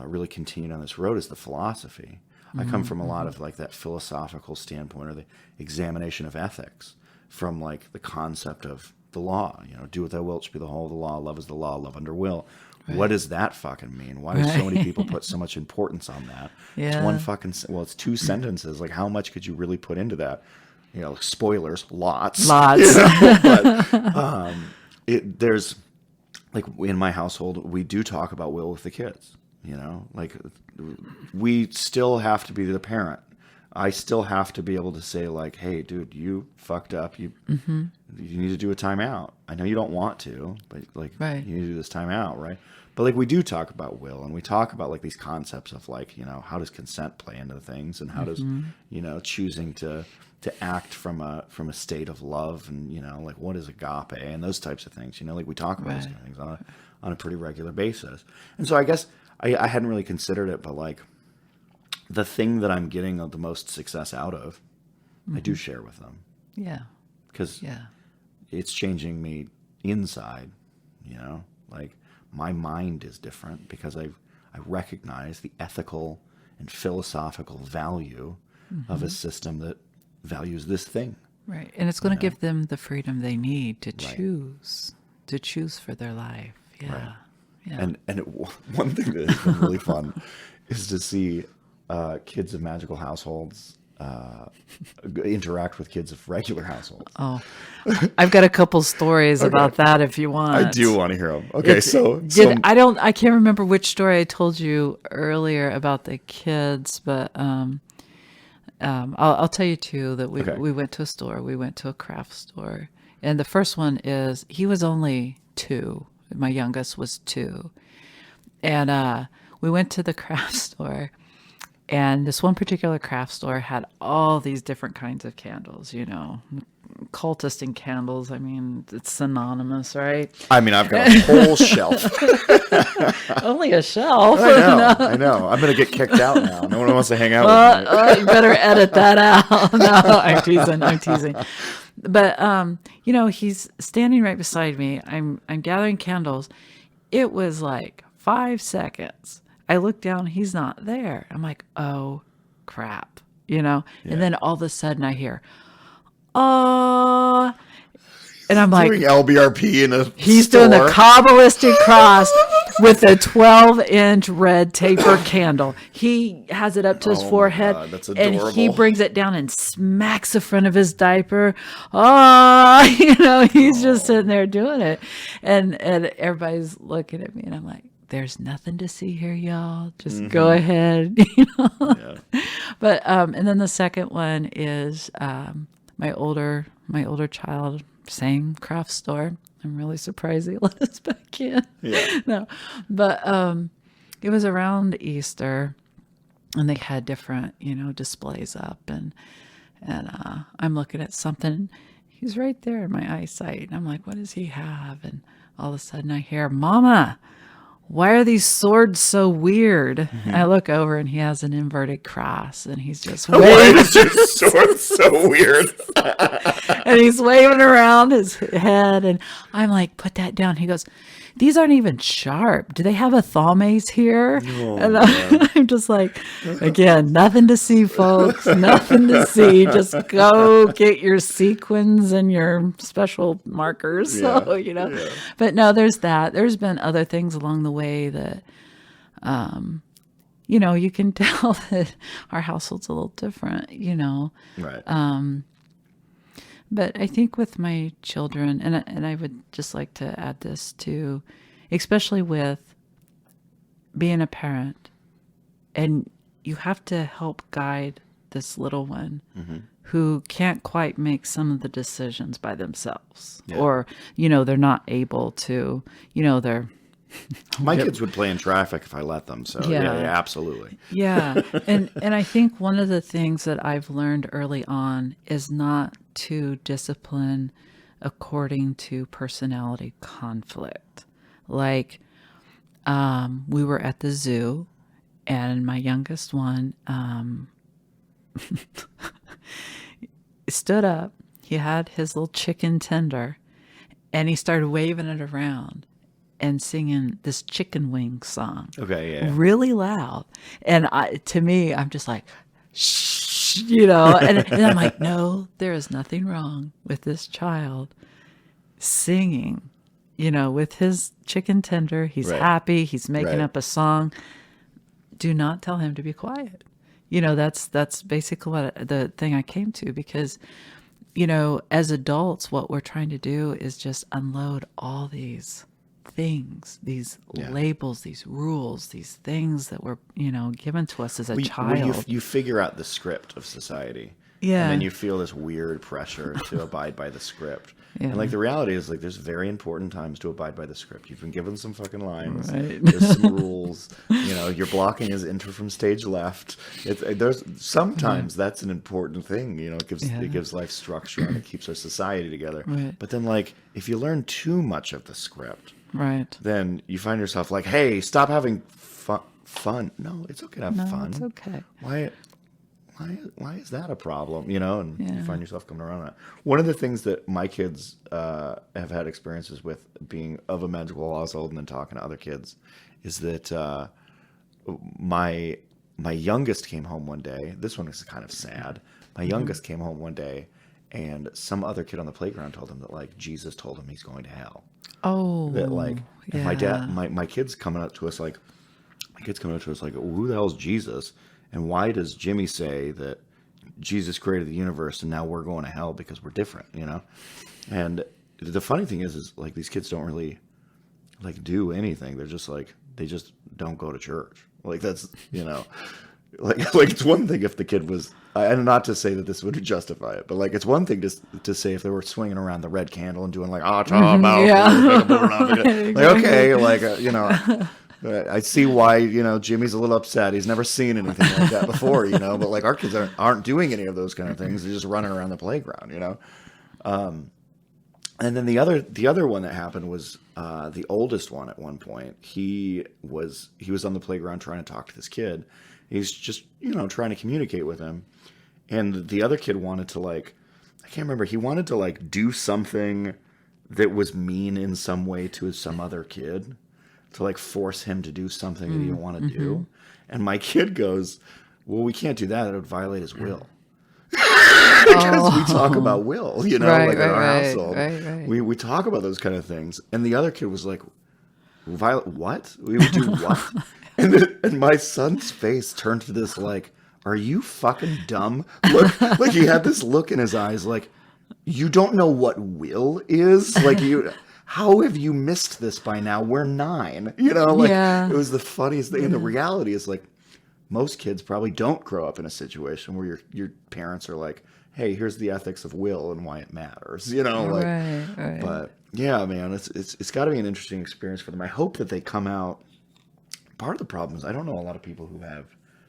S4: really continue on this road is the philosophy. I come from a lot of like that philosophical standpoint, or the examination of ethics, from like the concept of the law. Do what thou wilt shall be the whole of the law. Love is the law. Love under will. Right. What does that fucking mean? Why do so many people put so much importance on that?
S5: Yeah.
S4: It's one fucking, it's two sentences. Like, how much could you really put into that? Spoilers, lots. But there's, like, in my household, we do talk about will with the kids. Like, we still have to be the parent. I still have to be able to say, like, hey, dude, you fucked up. You need to do a timeout. I know you don't want to, but like,
S5: right.
S4: You need to do this timeout, right? But like, we do talk about will, and we talk about like these concepts of like, how does consent play into things, and how does, choosing to act from a state of love, and like, what is agape, and those types of things. Like, we talk about those kind of things on a pretty regular basis. And so I guess I hadn't really considered it, but like, the thing that I'm getting the most success out of, I do share with them.
S5: Yeah.
S4: Because it's changing me inside, like, my mind is different because I recognize the ethical and philosophical value of a system that values this thing.
S5: Right. And it's going to give them the freedom they need to
S4: Right.
S5: choose for their life. Yeah.
S4: Right.
S5: Yeah.
S4: And one thing that has been really fun is to see kids of magical households interact with kids of regular households.
S5: Oh, I've got a couple stories about that if you want.
S4: I do want to hear them. Okay,
S5: I can't remember which story I told you earlier about the kids, but I'll tell you two that we went to a store. We went to a craft store, and the first one is he was only 2. My youngest was 2, and we went to the craft store. And this one particular craft store had all these different kinds of candles, cultist and candles. I mean, it's synonymous, right?
S4: I mean, I've got a whole shelf.
S5: Only a shelf.
S4: I know. I'm going to get kicked out now. No one wants to hang out with me.
S5: You better edit that out. No, I'm teasing. But, he's standing right beside me. I'm gathering candles. It was like 5 seconds. I look down, he's not there. I'm like, oh, crap, And then all of a sudden I hear, oh, and I'm like,
S4: doing LBRP in a
S5: he's
S4: store.
S5: Doing the Kabbalistic cross with a 12-inch red taper candle. He has it up to his forehead,
S4: God, that's adorable.
S5: And he brings it down and smacks the front of his diaper. Oh, he's just sitting there doing it. And everybody's looking at me, and I'm like, there's nothing to see here, y'all. Just go ahead, Yeah. But and then the second one is my older child, same craft store. I'm really surprised they let us back in.
S4: Yeah.
S5: No, but it was around Easter, and they had different displays up, and I'm looking at something. He's right there in my eyesight, and I'm like, what does he have? And all of a sudden I hear, Mama, why are these swords so weird? And I look over, and he has an inverted cross, and he's just waving.
S4: Why is your sword so weird?
S5: And he's waving around his head, and I'm like, put that down. He goes, these aren't even sharp. Do they have a Thelema's here?
S4: Oh,
S5: and I'm just like, again, nothing to see, folks. Nothing to see. Just go get your sequins and your special markers.
S4: Yeah,
S5: So, But no, there's that. There's been other things along the way that, you can tell that our household's a little different,
S4: Right.
S5: But I think with my children, and I would just like to add this too, especially with being a parent, and you have to help guide this little one who can't quite make some of the decisions by themselves, or, they're not able to, they're...
S4: My kids would play in traffic if I let them. So yeah absolutely.
S5: Yeah. And I think one of the things that I've learned early on is not to discipline according to personality conflict. Like, we were at the zoo, and my youngest one stood up. He had his little chicken tender, and he started waving it around and singing this chicken wing song.
S4: Okay, yeah.
S5: Really loud. And to me, I'm just like, shh, and I'm like, no, there is nothing wrong with this child singing, with his chicken tender. He's happy. He's making up a song. Do not tell him to be quiet. That's basically what the thing I came to, because, as adults, what we're trying to do is just unload all these things, these labels, these rules, these things that were, given to us as a child.
S4: You figure out the script of society.
S5: Yeah.
S4: And then you feel this weird pressure to abide by the script.
S5: Yeah.
S4: And like the reality is, like, there's very important times to abide by the script. You've been given some fucking lines.
S5: Right.
S4: There's some rules. Your blocking is enter from stage left. There's sometimes that's an important thing. It gives life structure and it keeps our society together.
S5: Right.
S4: But then, like, if you learn too much of the script,
S5: right,
S4: then you find yourself like, hey, stop having fun. No, it's okay to have fun.
S5: It's okay.
S4: Why is that a problem? And you find yourself coming around that. One of the things that my kids have had experiences with, being of a magical household and then talking to other kids, is that my youngest came home one day. This one is kind of sad. My youngest came home one day, and some other kid on the playground told him that, like, Jesus told him he's going to hell.
S5: Oh,
S4: That, like,
S5: yeah.
S4: my dad, my kids coming up to us like, who the hell's Jesus? And why does Jimmy say that Jesus created the universe and now we're going to hell because we're different, And the funny thing is like, these kids don't really, like, do anything. They're just like, they just don't go to church. Like, that's, like it's one thing if the kid was, and not to say that this would justify it, but, like, it's one thing to say if they were swinging around the red candle and doing, like, like, okay, like, I see why, Jimmy's a little upset. He's never seen anything like that before, but, like, our kids aren't doing any of those kind of things. They're just running around the playground, And then the other one that happened was the oldest one. At one point, he was on the playground trying to talk to this kid. He's just, trying to communicate with him. And the other kid wanted to, like, I can't remember. He wanted to, like, do something that was mean in some way to some other kid, to, like, force him to do something that he didn't want to do. And my kid goes, well, we can't do that. It would violate his will. Because we talk about will,
S5: right,
S4: like,
S5: right,
S4: in our
S5: right,
S4: household.
S5: Right.
S4: We talk about those kind of things. And the other kid was like, violate what? We would do what? and my son's face turned to this, like, are you fucking dumb? Look, like, he had this look in his eyes like, you don't know what will is? Like, how have you missed this by now? We're 9. It was the funniest thing. And the reality is, like, most kids probably don't grow up in a situation where your parents are like, hey, here's the ethics of will and why it matters,
S5: Right.
S4: But yeah, man, it's got to be an interesting experience for them. I hope that they come out. Part of the problem is I don't know a lot of people who have,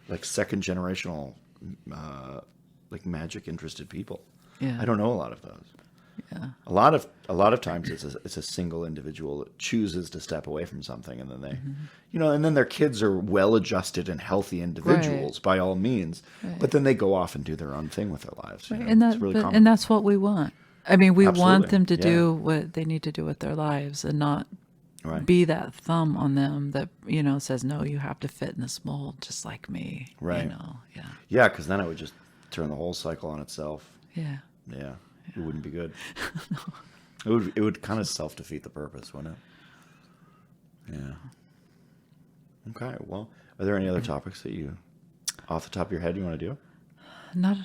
S4: like, second generational, like, magic interested people.
S5: Yeah.
S4: I don't know a lot of those.
S5: Yeah.
S4: A lot of times it's a single individual that chooses to step away from something, and then they, and then their kids are well-adjusted and healthy individuals by all means, but then they go off and do their own thing with their lives.
S5: And
S4: it's really common.
S5: and that's what we want. I mean, we want
S4: Absolutely.
S5: them to do what they need to do with their lives, and not be that thumb on them that says, no, you have to fit in this mold just like me.
S4: Right.
S5: Yeah.
S4: Because then it would just turn the whole cycle on itself.
S5: Yeah.
S4: Yeah. It wouldn't be good. No. It would kind of self-defeat the purpose, wouldn't it? Yeah. Okay. Well, are there any other topics that you, off the top of your head, you want to do?
S5: I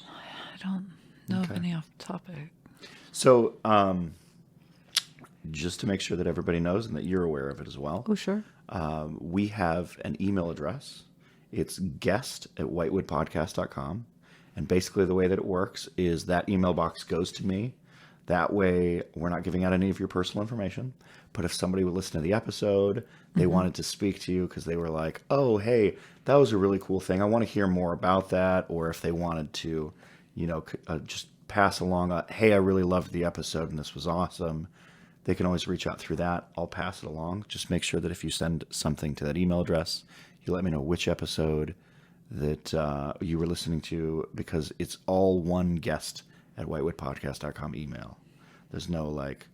S5: don't know of any off topic.
S4: So, just to make sure that everybody knows and that you're aware of it as well.
S5: Oh, sure.
S4: We have an email address. It's guest@whitewoodpodcast.com. And basically the way that it works is that email box goes to me. That way we're not giving out any of your personal information. But if somebody would listen to the episode, they wanted to speak to you because they were like, oh, hey, that was a really cool thing. I want to hear more about that. Or if they wanted to, just pass along, hey, I really loved the episode and this was awesome. they can always reach out through that. I'll pass it along. Just make sure that if you send something to that email address, you let me know which episode that you were listening to, because it's all one guest at whitewoodpodcast.com email. There's no like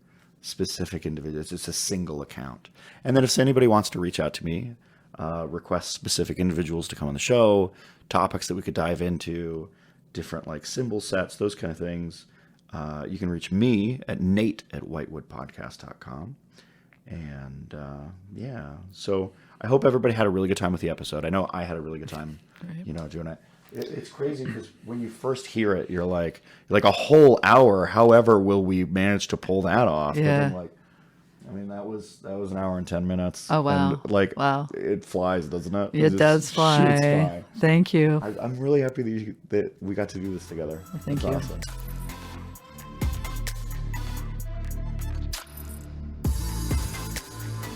S4: specific individuals. It's a single account. And then if anybody wants to reach out to me, request specific individuals to come on the show, topics that we could dive into, different like symbol sets, those kind of things, you can reach me at nate@whitewoodpodcast.com. And yeah, so I hope everybody had a really good time with the episode. I know I had a really good time, doing it. It's crazy because when you first hear it, you're like a whole hour. However, will we manage to pull that off?
S5: Yeah.
S4: But then, that was an hour and 10 minutes.
S5: Oh wow!
S4: And,
S5: wow,
S4: it flies, doesn't it?
S5: It does fly.
S4: Shoots by.
S5: Thank you.
S4: I'm really happy that we got to do this together.
S5: Thank you.
S4: Awesome.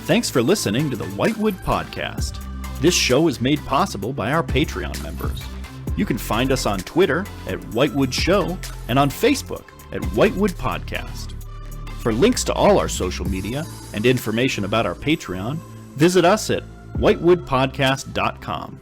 S6: Thanks for listening to the Whitewood Podcast. This show is made possible by our Patreon members. You can find us on Twitter at Whitewood Show and on Facebook at Whitewood Podcast. For links to all our social media and information about our Patreon, visit us at whitewoodpodcast.com.